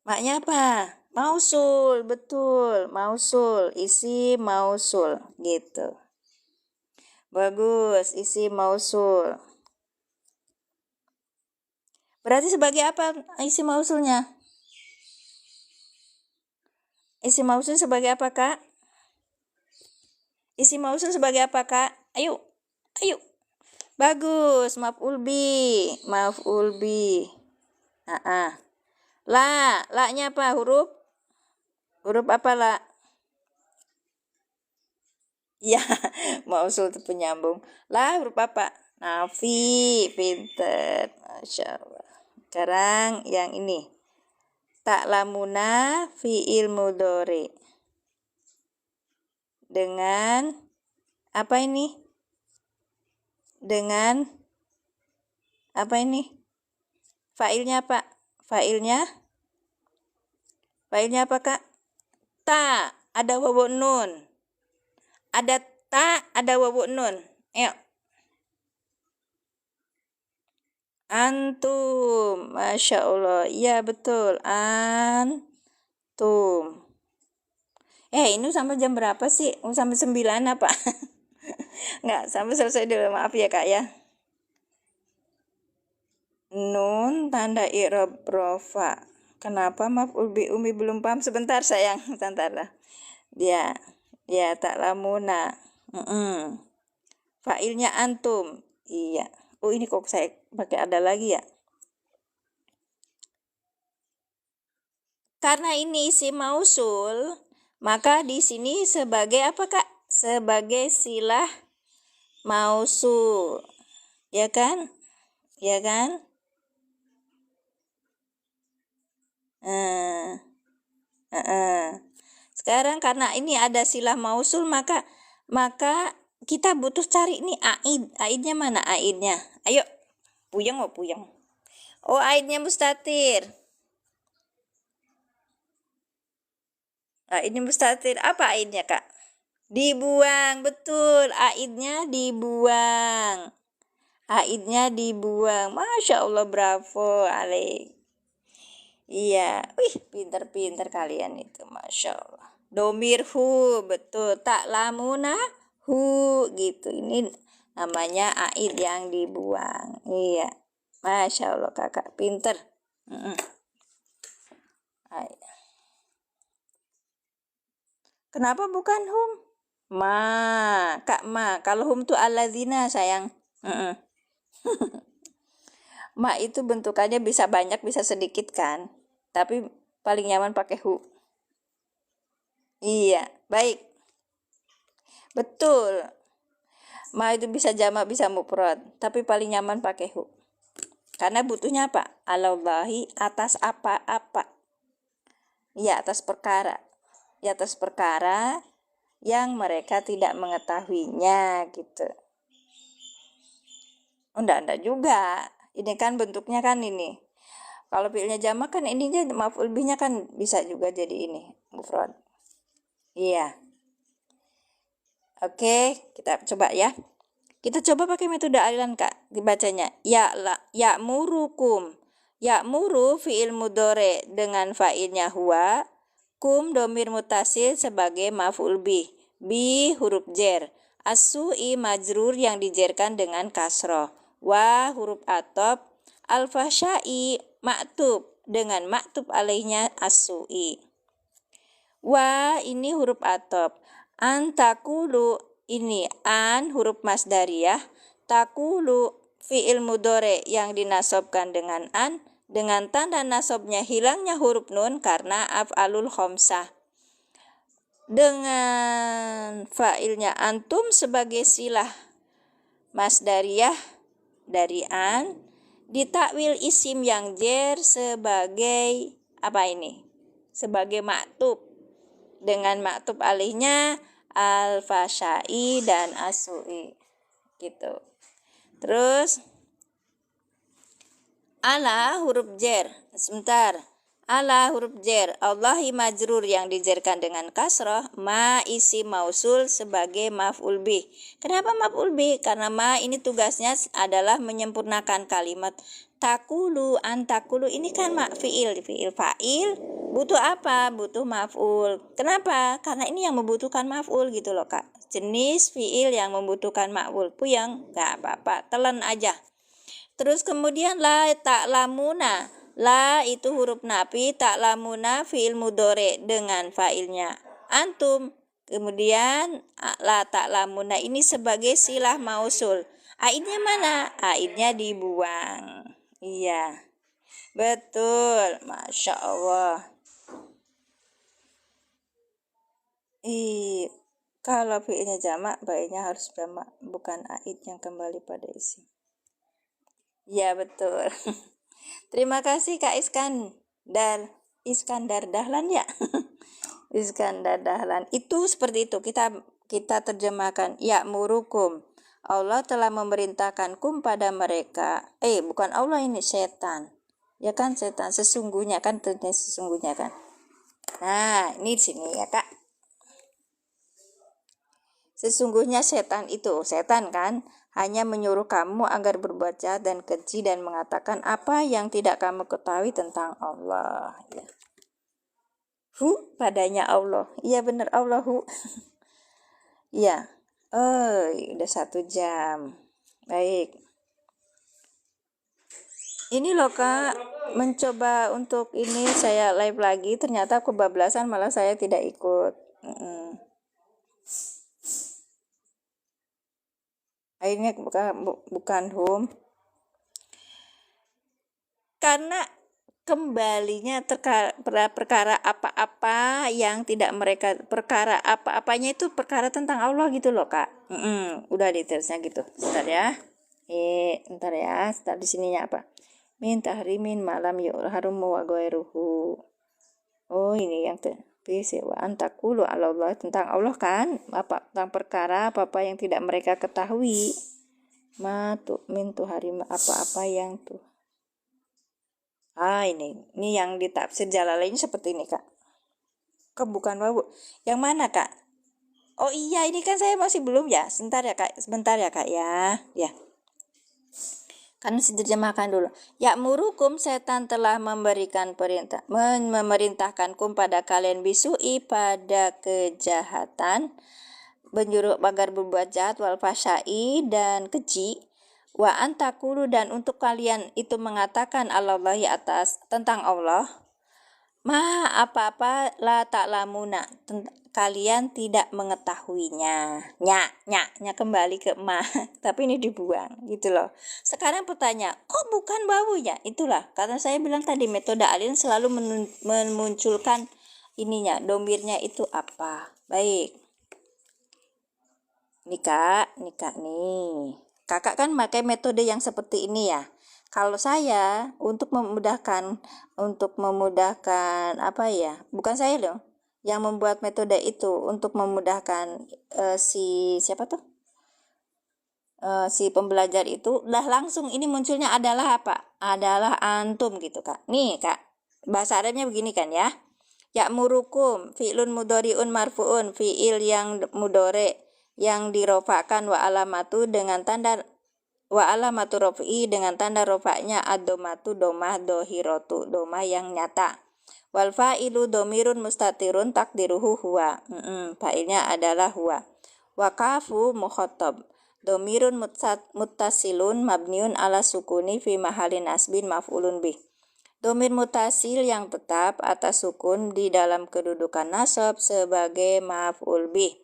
Maknya apa? Mausul, betul. Mausul, isi mausul gitu. Bagus, isi mausul. Berarti sebagai apa isi mausulnya? Isi mausul sebagai apa, Kak? Isi mausul sebagai apa, Kak? Ayo. Bagus, maf'ul bi. La-nya apa? Huruf apa la? Ya, mausul itu penyambung. La huruf apa? Nafi, pinter. Masya Allah. Sekarang yang ini. Ta'lamuna fi'il mudhari. Dengan apa ini? Dengan apa ini? Fa'ilnya apa? Fa'ilnya apa, Kak? Ta, ada wawu nun. Ada ta, ada wawu nun. Ayo. Antum. Masya Allah. Iya, betul. Antum. Ini sampai jam berapa sih? Sampai 9 apa? Nggak, sampai selesai dulu. Maaf ya, Kak ya. Nun tanda i'rab rofa. Kenapa maf'ul bi umi belum paham? Sebentar sayang, sebentar lah. Ya ta'lamuna. Fa'ilnya antum. Iya. Oh, ini kok saya pakai ada lagi ya? Karena ini isi mausul, Maka di sini sebagai apa, Kak? Sebagai silah mausul. Ya kan? Ya kan? Sekarang karena ini ada silah mausul, maka kita butuh cari nih aid. Aidnya mana aidnya? Ayo. Puyeng. Oh, aidnya mustatir. Aidnya mustatir. Apa aidnya, Kak? Dibuang, betul. Aidnya dibuang. Aidnya dibuang. Masya Allah, bravo, Alek. Iya, wih, pinter-pinter kalian itu, Masya Allah. Domir hu, betul. Tak lamuna hu, gitu. Ini namanya aid yang dibuang. Iya, Masya Allah, kakak, pinter. Kenapa bukan hum? Kak ma. Kalau hum tuh alladzina, sayang. Ma itu bentukannya bisa banyak, bisa sedikit kan? Tapi paling nyaman pakai hu. Iya, baik. Betul. Ma itu bisa jamak, bisa mufrad, tapi paling nyaman pakai hu. Karena butuhnya apa? Alallahi, atas apa-apa. Ya, atas perkara. Ya, atas perkara yang mereka tidak mengetahuinya gitu. Enggak juga. Ini kan bentuknya kan ini. Kalau fi'ilnya jamak kan ininya maf'ul bihnya kan bisa juga jadi ini, mufrad. Iya. Oke, kita coba ya. Kita coba pakai metode aliran, Kak. Dibacanya ya'murukum. Ya'muru fi'il mudhari dengan fa'ilnya huwa, kum domir mutasil sebagai maf'ul bih. Bi huruf jer. As-su'i majrur yang dijerkan dengan kasroh. Wa huruf atop. Al-fahsyai maktub dengan maktub alaihnya as-su'i. Wa ini huruf atop. Antakulu ini an huruf masdariyah. Takulu fi'il mudhari yang dinasobkan dengan an dengan tanda nasobnya hilangnya huruf nun karena af'alul khamsah. Dengan fa'ilnya antum sebagai silah masdariyah dari an, ditakwil isim yang jer sebagai apa ini? Sebagai maktub dengan maktub alihnya al-fahsyai dan as-su'i gitu. Terus ala huruf jer. Sebentar. Ala huruf jer. Allahi majrur yang dijerkan dengan kasroh. Ma isi mausul sebagai maf'ul bih. Kenapa maf'ul bih? Karena ma ini tugasnya adalah menyempurnakan kalimat takulu, antakulu. Ini kan fi'il fa'il. Butuh apa? Butuh maf'ul. Kenapa? Karena ini yang membutuhkan maf'ul gitu loh, Kak. Jenis fi'il yang membutuhkan maf'ul. Puyeng, gak apa-apa. Telan aja. Terus kemudian la ta'lamuna. La itu huruf nafi, ta'lamuna fi'il mudhari dengan fa'ilnya antum. Kemudian la ta'lamuna ini sebagai silah mausul. Aidnya mana? Aidnya dibuang. Iya. Betul. Masya Allah. Kalau fi'ilnya jamak, baiknya harus jamak, bukan aid yang kembali pada isim. Ya, betul. Terima kasih Kak Iskandar Dahlan ya. Iskandar Dahlan. Itu seperti itu. Kita terjemahkan ya'murukum. Allah telah memerintahkankum pada mereka. Bukan Allah, ini setan. Ya kan, setan sesungguhnya kan, sesungguhnya kan. Nah, ini di sini ya, Kak. Sesungguhnya setan kan hanya menyuruh kamu agar berbuat jahat dan keji dan mengatakan apa yang tidak kamu ketahui tentang Allah. Ya. Padanya Allah. Iya benar Allahu. Iya. Udah 1 jam. Baik. Ini loh Kak, mencoba untuk ini saya live lagi, ternyata kebablasan malah saya tidak ikut. Akhirnya bukan home. Karena kembalinya perkara apa-apa yang tidak mereka, perkara apa-apanya itu perkara tentang Allah gitu loh Kak. Udah detailsnya gitu. Bentar ya. Bentar ya. Start di sininya apa? Min tahrimin malam harum wa ghairuhu. Oh, ini yang bisa wa antakulu Allah, tentang Allah kan? Apa tentang perkara apa-apa yang tidak mereka ketahui. Min harim apa-apa yang tuh. Ini yang ditafsir Jalalain seperti ini Kak. Bukan wawu. Yang mana Kak? Oh iya, ini kan saya masih belum ya. Sebentar ya Kak ya. Ya. Kan diterjemahkan dulu. Ya'murukum, setan telah memberikan perintah, memerintahkankum pada kalian bisui, pada kejahatan, menyuruh agar berbuat jahat, wal fasyai, dan keji, wa antakulu, dan untuk kalian itu mengatakan Allahi atas tentang Allah, apa-apa la ta'lamuna, kalian tidak mengetahuinya. Nya kembali ke tapi ini dibuang gitu loh. Sekarang pertanyaan, kok bukan baunya? Itulah karena saya bilang tadi metode alien selalu memunculkan ininya, domirnya itu apa. Baik. Nih Kak nih. Kakak kan pakai metode yang seperti ini ya. Kalau saya untuk memudahkan apa ya? Bukan saya loh yang membuat metode itu untuk memudahkan siapa tuh? Si pembelajar itu udah langsung ini munculnya adalah apa? Adalah antum gitu Kak. Nih Kak, bahasa Arabnya begini kan ya. Ya'murukum fi'lun mudhari'un marfu'un, fi'il yang mudhari yang dirofakan wa alamatu rofi'i dengan tanda rofaknya ad-domatu domah dohiratu, domah yang nyata. Wal fa'ilu domirun mustatirun takdiruhu huwa. Fa'ilnya adalah huwa. Wa kafu mukhatab domirun muttasilun mabniun ala sukuni fi mahalin asbin maf'ulun bih. Domir mutasil yang tetap atas sukun di dalam kedudukan nasab sebagai maf'ul bih.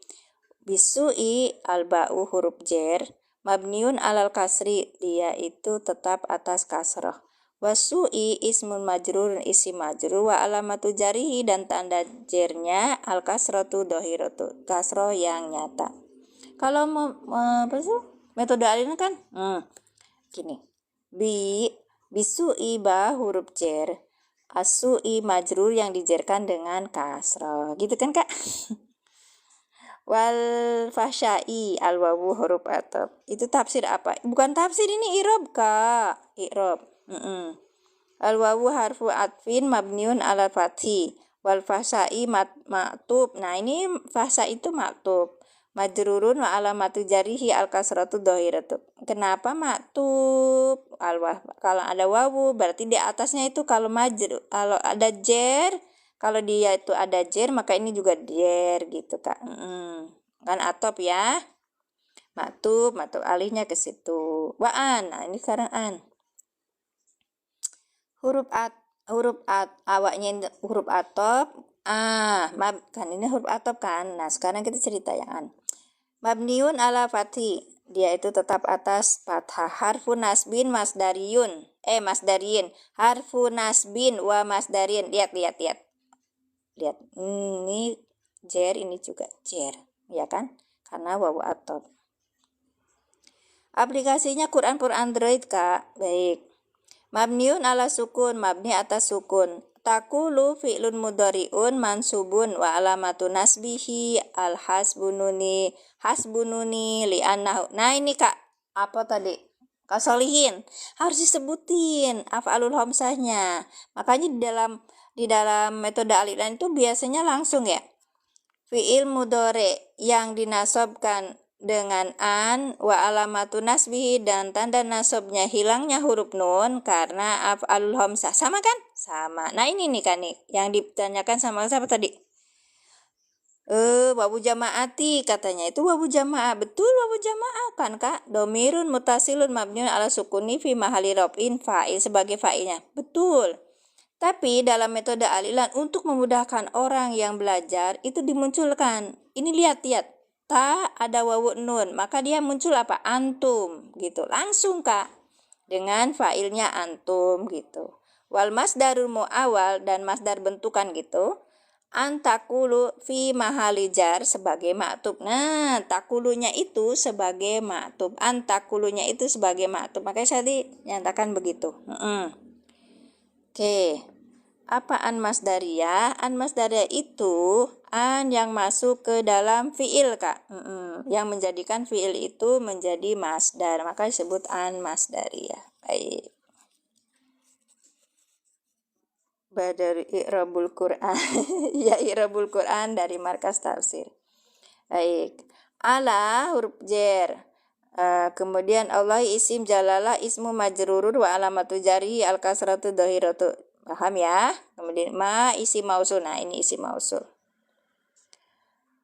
Bisui alba'u huruf jer mabniun alal kasri, dia itu tetap atas kasrah. Wasu'i ismun majrur, isim majrur, wa alamatu jarihi, dan tanda jernya al kasratu dohiratu, kasroh yang nyata. Kalau metode alin kan gini, bisu'i ba huruf jer, asu'i majrur yang dijerkan dengan kasrah gitu kan Kak. Wal fasyai al wawu huruf atop. Itu tafsir apa? Bukan tafsir, ini i'rab Kak. I'rab. Al wawu harfu atfin mabniun ala fathi. Wal fasyai maktub. Nah, ini fasya itu maktub. Majrurun wa alamatu jarihi al kasratu dhahiratu. Kenapa maktub? Kalau ada wawu berarti di atasnya itu kalau ada jer, kalau dia itu ada jer, maka ini juga jer gitu Kak. Kan atop ya. Maktub alihnya ke situ. Wa'an. Nah, ini sekarang an. Huruf awaknya huruf atop. Kan ini huruf atop kan. Nah, sekarang kita cerita yang an. Mabniun ala fathi. Dia itu tetap atas fathah. Harfu nasbin masdariyun. Masdarin. Harfu nasbin wa masdarin. Lihat. Ini jer, ini juga jer, ya kan? Karena wawu atop. Aplikasinya Quran per Android Kak. Baik. Mabniun ala sukun, mabni atas sukun. Takulu fi'lun mudhari'un mansubun wa alamatu nasbihi al hasbununi li'annahu. Nah, ini Kak, apa tadi? Kasolihin harus disebutin af'alul hamsahnya. Makanya di dalam metode alilan itu biasanya langsung ya. Fi'il mudhari yang dinasobkan dengan an wa alamatu nasbihi, dan tanda nasabnya hilangnya huruf nun karena af'alul hamsah. Sama kan? Sama. Nah, ini nih kan nih yang ditanyakan sama siapa tadi? Wawu jama'ati katanya. Itu wawu jama'ah. Betul, wawu jama'ah kan Kak? Domirun mutasilun mabniun ala sukuni fi mahali raf'in fa'il, sebagai fa'ilnya. Betul. Tapi dalam metode alilan untuk memudahkan orang yang belajar itu dimunculkan. Ini lihat. Ta ada wawu nun, maka dia muncul apa? Antum gitu. Langsung Kak. Dengan fa'ilnya antum gitu. Wal masdarul muawal, dan masdar bentukan gitu, antakulu fi mahali jar sebagai maktub. Nah, takulunya itu sebagai maktub, antakulunya itu sebagai maktub. Makanya saya dinyatakan begitu. Oke. Apa an masdariyah? An masdariyah itu an yang masuk ke dalam fiil, Kak. Yang menjadikan fiil itu menjadi masdar. Maka disebut an masdariyah. Baik. Badar i'rabul Quran. Ya, i'rabul Quran dari Markas Tafsir. Baik. Ala huruf jer. Kemudian Allah isim jalalah ismu majrurur wa alamatu jari al kasratu dhahiratu. Paham ya? Kemudian ma isim mausul. Nah, ini isim mausul.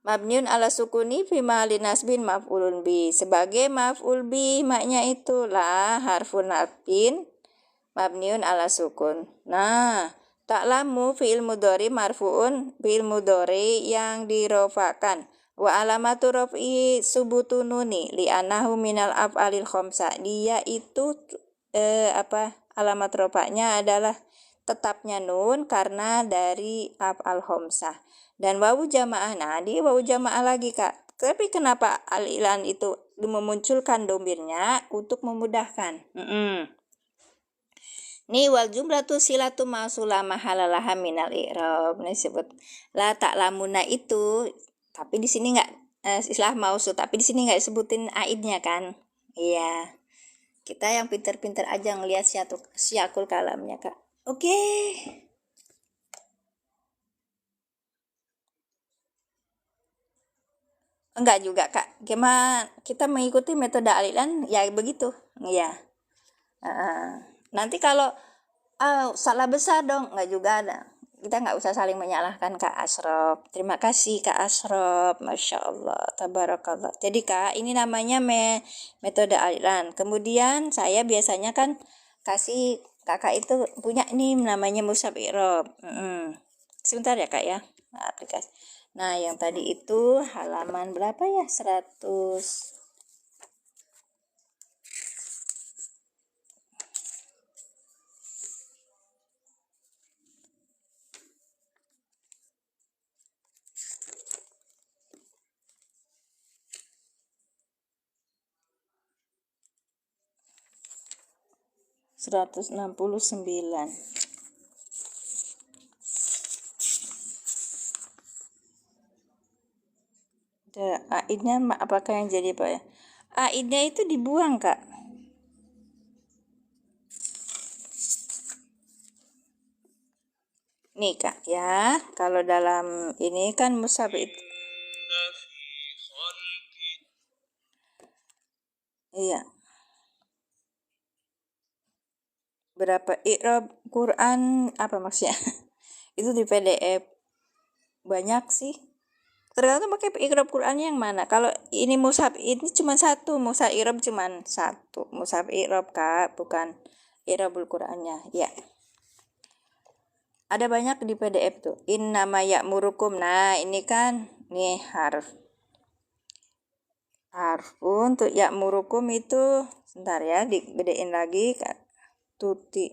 Mabniun ala sukuni fi mahalli nasbin maf'ulun bi. Sebagai maf'ul bi, maknya itulah harfun nasbin mabniun ala sukun. Nah, ta'lamu fi'il mudhari marfu'un, fi'il mudhari yang dirofakan. Wa alamatu raf'i subutu nuni li'annahu minal af'alil khamsa. Dia itu alamat rofaknya adalah tetapnya nun karena dari af'al khamsah. Dan wawu jamaah, nah di wawu jamaah lagi, Kak. Tapi kenapa al-ilan itu memunculkan domirnya untuk memudahkan? Nih wal jumlatu silatu mausulah mahalalaha minal i'rab. Ini disebut la ta'lamuna itu, tapi di sini enggak istilah mausul, tapi di sini enggak disebutin aidnya kan? Iya. Kita yang pinter-pinter aja ngelihat syakul kalamnya, Kak. Oke. Enggak juga, Kak. Gimana kita mengikuti metode alilan ya begitu. Iya. Nanti kalau salah besar dong, nggak juga ada. Kita nggak usah saling menyalahkan Kak Asrof. Terima kasih Kak Asrof, Masya Allah, tabarakallah. Jadi Kak, ini namanya metode aliran. Kemudian saya biasanya kan kasih kakak itu punya nih namanya mushaf i'rab. Sebentar ya Kak ya, aplikasi. Nah yang tadi itu halaman berapa ya? 100. Seratus 169. Aidnya apakah yang jadi Pak ya? Aidnya itu dibuang Kak. Nih Kak ya, kalau dalam ini kan mushaf itu. Iya. Berapa i'rab Quran apa maksudnya? Itu di PDF. Banyak sih. Tergantung pakai i'rab Qurannya yang mana. Kalau ini mushaf ini cuma satu, mushaf i'rab cuma satu. Mushaf i'rab Kak, bukan i'rabul Qurannya. Ya. Ada banyak di PDF tuh. Innama ya'murukum. Nah, ini kan nih harf untuk ya'murukum itu sebentar ya, digedein lagi Kak. Tuti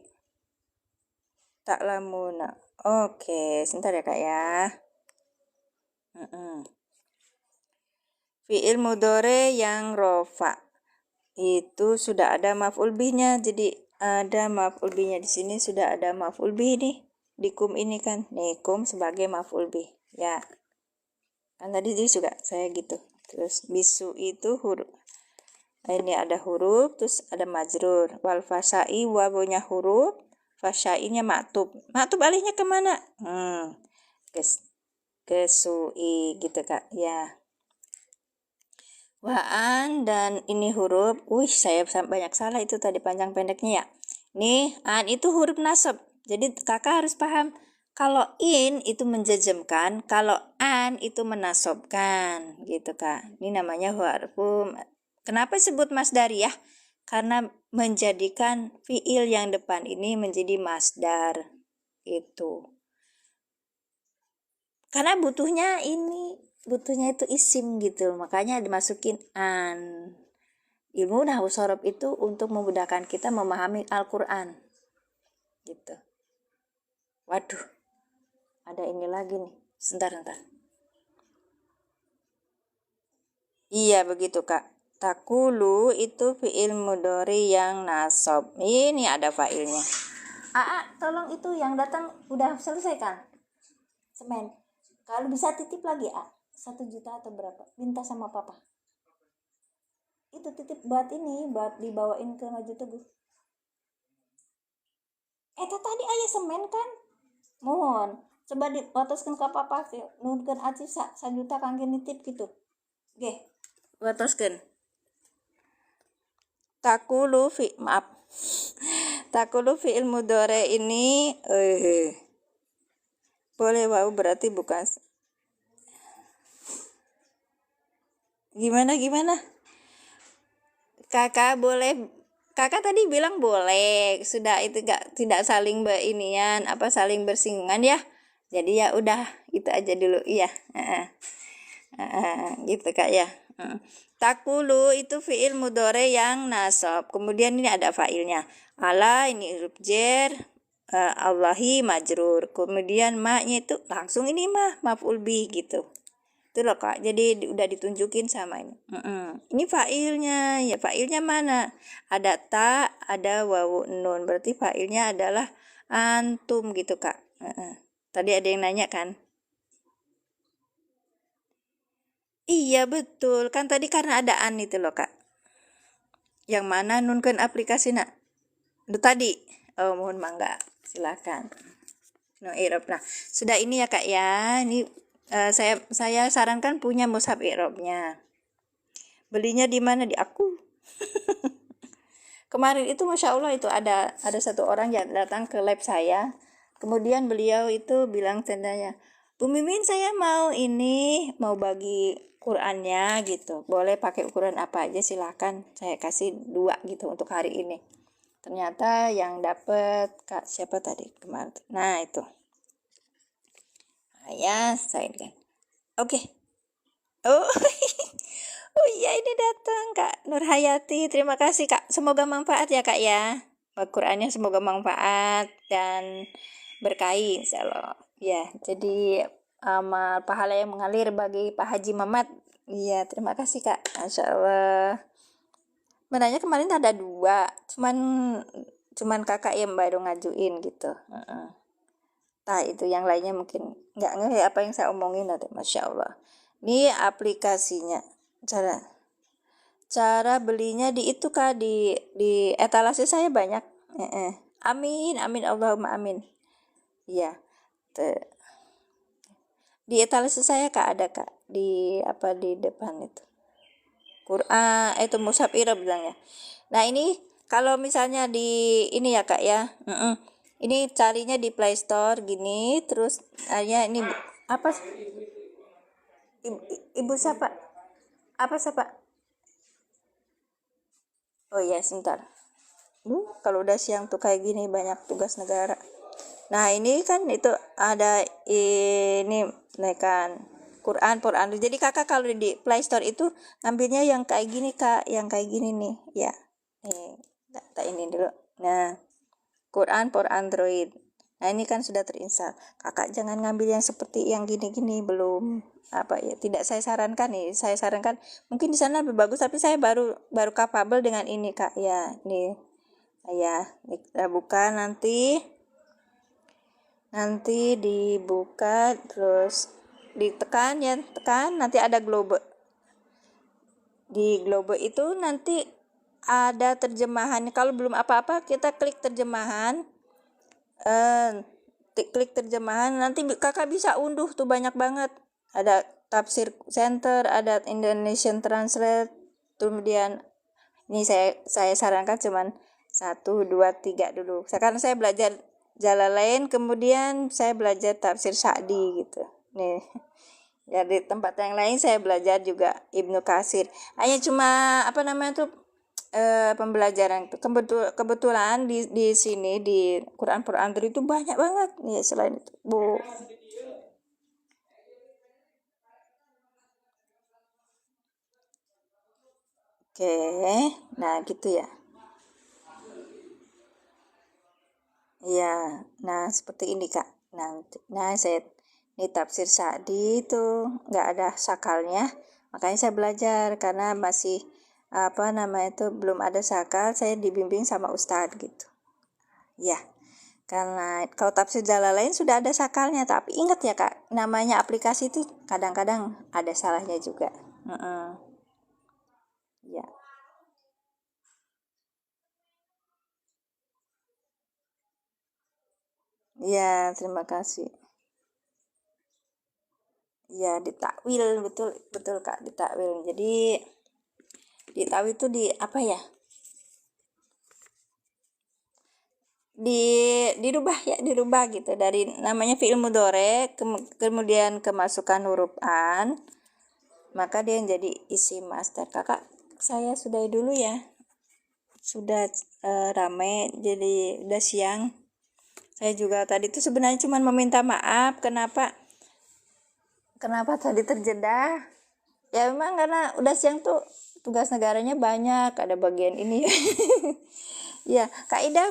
ta'lamuna. Oke, sebentar ya Kak ya. Fi'il mudhari yang rofa itu sudah ada maf'ul bihnya. Jadi ada maf'ul bihnya di sini, sudah ada maf'ul bih nih. Di kum ini kan, nih kum sebagai maf'ul bih. Ya. Kan tadi juga saya gitu. Terus bisu itu huruf. Ini ada huruf, terus ada majrur. Wal fasai wawunya huruf, fasainya maktub. Maktub alihnya kemana? Ke sui gitu Kak. Ya. Waan dan ini huruf. Saya banyak salah itu tadi panjang pendeknya ya. Nih, an itu huruf nasab. Jadi kakak harus paham. Kalau in itu menjejemkan, kalau an itu menasobkan, gitu Kak. Ini namanya huruf. Kenapa disebut masdariyah? Karena menjadikan fiil yang depan ini menjadi masdar. Itu. Karena butuhnya itu isim gitu. Makanya dimasukin an. Ilmu nahwu shorof itu untuk memudahkan kita memahami Al-Quran. Gitu. Waduh, ada ini lagi nih. Sebentar. Iya begitu Kak. Takulu itu fiil mudhari yang nasab. Ini ada failnya. Tolong itu yang datang udah selesai kan? Semen. Kalau bisa titip lagi 1 juta atau berapa? Minta sama papa. Itu titip buat ini, buat dibawain ke Maju Teguh. Tadi ayah semen kan? Mohon. Coba diwatoskan ke papa. Nunkan aci 1 juta kangge nitip gitu. Oke. Watoskan. Takulu fi'il mudhari ini boleh wau berarti bukan. Gimana? Kakak tadi bilang boleh, sudah itu tidak saling berinian, saling bersinggungan ya. Jadi ya udah itu aja dulu iya. Gitu Kak ya. Takulu itu fiil mudhari yang nasab. Kemudian ini ada failnya. Ala ini huruf jar, Allahi majrur. Kemudian ma-nya itu langsung ini maf'ul bih gitu. Itu loh Kak. Jadi udah ditunjukin sama ini. Ini failnya. Ya failnya mana? Ada ta, ada wawu nun. Berarti failnya adalah antum gitu Kak. Tadi ada yang nanya kan? Iya betul. Kan tadi karena ada an itu loh Kak. Yang mana nunkan aplikasi nak? Itu tadi. Oh mohon mangga. Silakan. No i'rab. Nah, sudah ini ya Kak ya. Ini saya sarankan punya mushaf i'rabnya. Belinya di mana? Di aku. Kemarin itu Masya Allah itu ada satu orang yang datang ke lab saya. Kemudian beliau itu bilang tendanya, Bu Mimin saya mau bagi Qurannya gitu. Boleh pakai ukuran apa aja silahkan. Saya kasih 2 gitu untuk hari ini. Ternyata yang dapat Kak siapa tadi kemarin. Nah itu. Saya kan. Oke. Oh. Oh iya ini datang Kak Nur Hayati. Terima kasih Kak. Semoga manfaat ya Kak ya. Al-Qur'annya semoga manfaat dan berkahi insyaallah. Ya, jadi amal pahala yang mengalir bagi Pak Haji Mamat. Iya, terima kasih Kak. Masya Allah. Menanya kemarin ada 2, cuman kakak yang baru ngajuin gitu. Nah itu yang lainnya mungkin nggak ngerti apa yang saya omongin nanti. Masya Allah. Ini aplikasinya. Cara belinya di itu Kak, di etalase saya banyak. Amin Allahumma amin. Iya. Di etalase saya Kak ada Kak, di depan itu. Quran itu mushaf i'rab bilangnya. Nah, ini kalau misalnya di ini ya Kak ya. Ini carinya di Play Store gini, terus hanya ini apa Ibu siapa? Siapa? Oh iya, sebentar. Kalau udah siang tuh kayak gini banyak tugas negara. Nah, ini kan itu ada ini kan Quran. Jadi Kakak kalau di Play Store itu ambilnya yang kayak gini Kak, yang kayak gini nih, ya. Nih, tak ini dulu. Nah, Quran for Android. Nah, ini kan sudah terinstal. Kakak jangan ngambil yang seperti yang gini-gini, belum tidak saya sarankan nih. Saya sarankan mungkin di sana lebih bagus, tapi saya baru kapabel dengan ini Kak. Ya, nih. Ya, kita buka nanti dibuka terus ditekan nanti ada globe. Di globe itu nanti ada terjemahannya. Kalau belum apa-apa kita klik terjemahan. Klik terjemahan nanti Kakak bisa unduh tuh banyak banget. Ada tafsir center, ada Indonesian Translate. Kemudian ini saya sarankan cuman 1, 2, 3 dulu. Karena saya belajar Jalalain, kemudian saya belajar tafsir Sa'di gitu. Nih. Ya di tempat yang lain saya belajar juga Ibnu Katsir. Hanya cuma pembelajaran kebetulan di sini di Quran for Android itu banyak banget ya selain itu Bu. Oke, nah gitu ya. Iya, nah seperti ini Kak. nanti. Nah, ini tafsir Sa'di itu nggak ada sakalnya, makanya saya belajar karena masih belum ada sakal, saya dibimbing sama ustadz gitu. Ya, karena kalau tafsir Jalalain sudah ada sakalnya, tapi ingat ya Kak, namanya aplikasi itu kadang-kadang ada salahnya juga. Ya. Ya, terima kasih. Ya, ditakwil, betul betul Kak, ditakwil. Jadi ditakwil itu di apa ya? dirubah gitu, dari namanya fi'il mudhari kemudian kemasukan huruf an, maka dia jadi isim masdar. Kakak, saya sudahi dulu ya, sudah rame, jadi udah siang. Saya juga tadi tuh sebenarnya cuma meminta maaf kenapa tadi terjeda. Ya memang karena udah siang tuh tugas negaranya banyak, ada bagian ini. Ya, Kak Ida,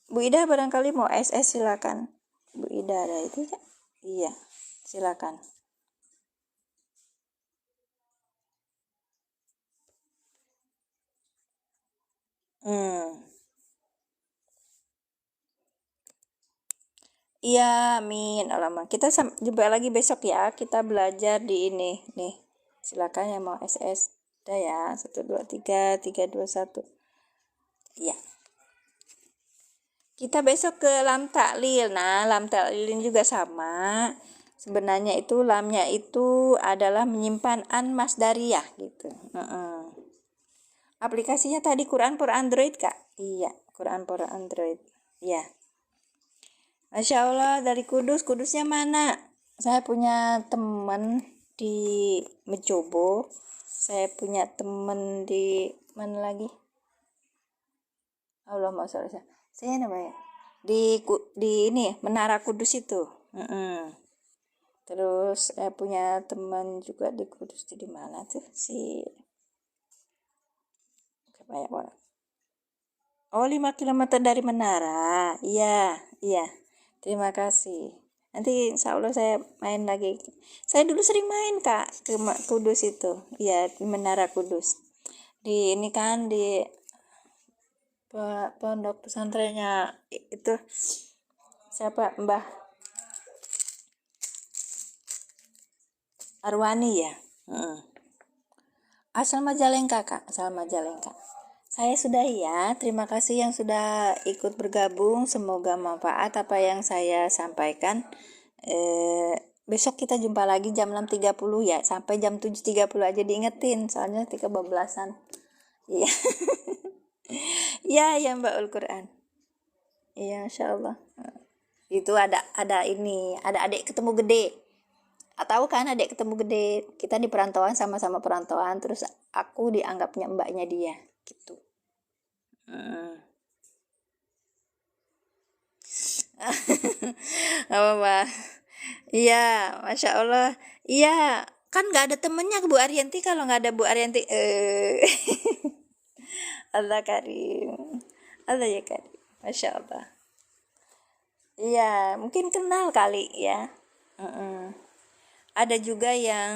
Bu Ida barangkali mau SS, silakan. Bu Ida ada itu ya? Iya, silakan. Iya, amin. Alamak. Kita jumpa lagi besok ya. Kita belajar di ini nih. Silakan yang mau SS. Udah ya. 1 2 3 3 2 1. Iya. Kita besok ke lam taklil. Nah, lam taklil juga sama. Sebenarnya itu lamnya itu adalah menyimpan an masdariyah gitu. Aplikasinya tadi Quran for Android, Kak. Iya, Quran for Android. Iya. Masya Allah, dari Kudus. Kudusnya mana? Saya punya teman di Mejobo. Saya punya teman di mana lagi? Allah masalah. Saya namanya di ini Menara Kudus itu. Terus saya punya teman juga di Kudus, di mana tuh si banyak orang. Oh, 5 km dari Menara. Iya, iya. Terima kasih. Nanti insya Allah saya main lagi. Saya dulu sering main Kak ke Kudus itu. Iya, di Menara Kudus. Di ini kan di pondok pesantrennya itu siapa? Mbah Arwani ya. Asal Majalengka Kak, asal Majalengka. Saya sudah ya, terima kasih yang sudah ikut bergabung, semoga manfaat apa yang saya sampaikan. Besok kita jumpa lagi jam 6.30 ya, sampai jam 7.30 aja diingetin, soalnya 13-an. Iya. Iya, ya Mbak Ul Quran. Iya, Masya Allah. Itu ada ini, ada adik ketemu gede. Tahu kan adik ketemu gede, kita di perantauan, sama-sama perantauan, terus aku dianggapnya mbaknya dia gitu. Apa? Iya, Masya Allah. Iya, kan nggak ada temennya Bu Arianti, kalau nggak ada Bu Arianti. Allah Karim. Allah ya Karim. Masya Allah. Iya, mungkin kenal kali ya. Ada juga yang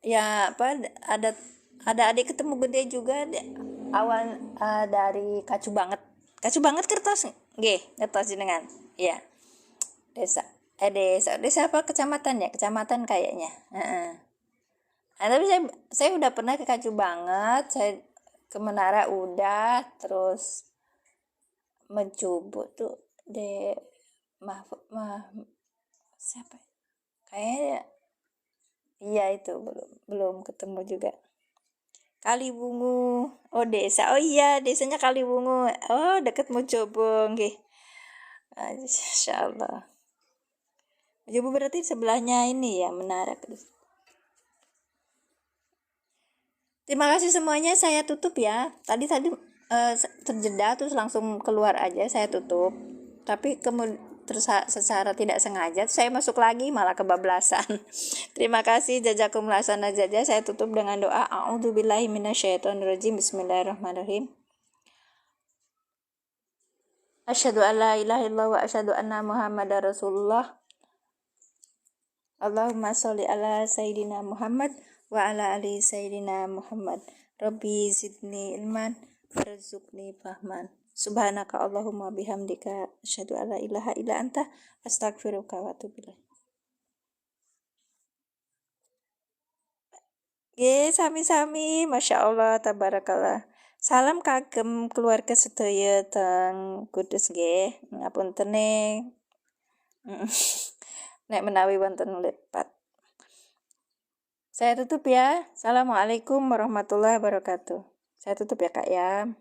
ya apa, ada adik ketemu gede juga awal dari Kacu Banget kertas nggih, kertas jenengan. Iya. Desa apa kecamatan ya? Kecamatan kayaknya. Tapi saya udah pernah ke Kacu Banget, saya ke Menara udah, terus mencoba tuh de siapa? Kayaknya iya itu belum ketemu juga. Kalibungu. Oh, desa. Oh iya, desanya Kalibungu. Oh, deket Mojobo nggih. Insyaallah. Mojobo berarti sebelahnya ini ya, Menara. Terima kasih semuanya, saya tutup ya. Tadi terjeda terus langsung keluar aja, saya tutup. Tapi secara tidak sengaja saya masuk lagi malah kebablasan. Terima kasih, jazakumullah sana jaza. Saya tutup dengan doa a'udzubillahi minasyaitonirrajim. Bismillahirrahmanirrahim. Asyhadu an la ilaha illallah wa asyhadu anna Muhammadar Rasulullah. Allahumma sholli ala sayyidina Muhammad wa ala ali sayyidina Muhammad. Rabbi zidni ilman warzuqni fahman. Subhanaka Allahumma bihamdika asyhadu an la ilaha illa anta astaghfiruka wa atubu ilaik. Sami-sami, Masya Allah, tabarakallah. Salam kagem keluarga sedaya teng Kudus nggih. Ngapunten nek menawi wonten lepat. Saya tutup ya. Assalamualaikum warahmatullahi wabarakatuh. Saya tutup ya Kak ya.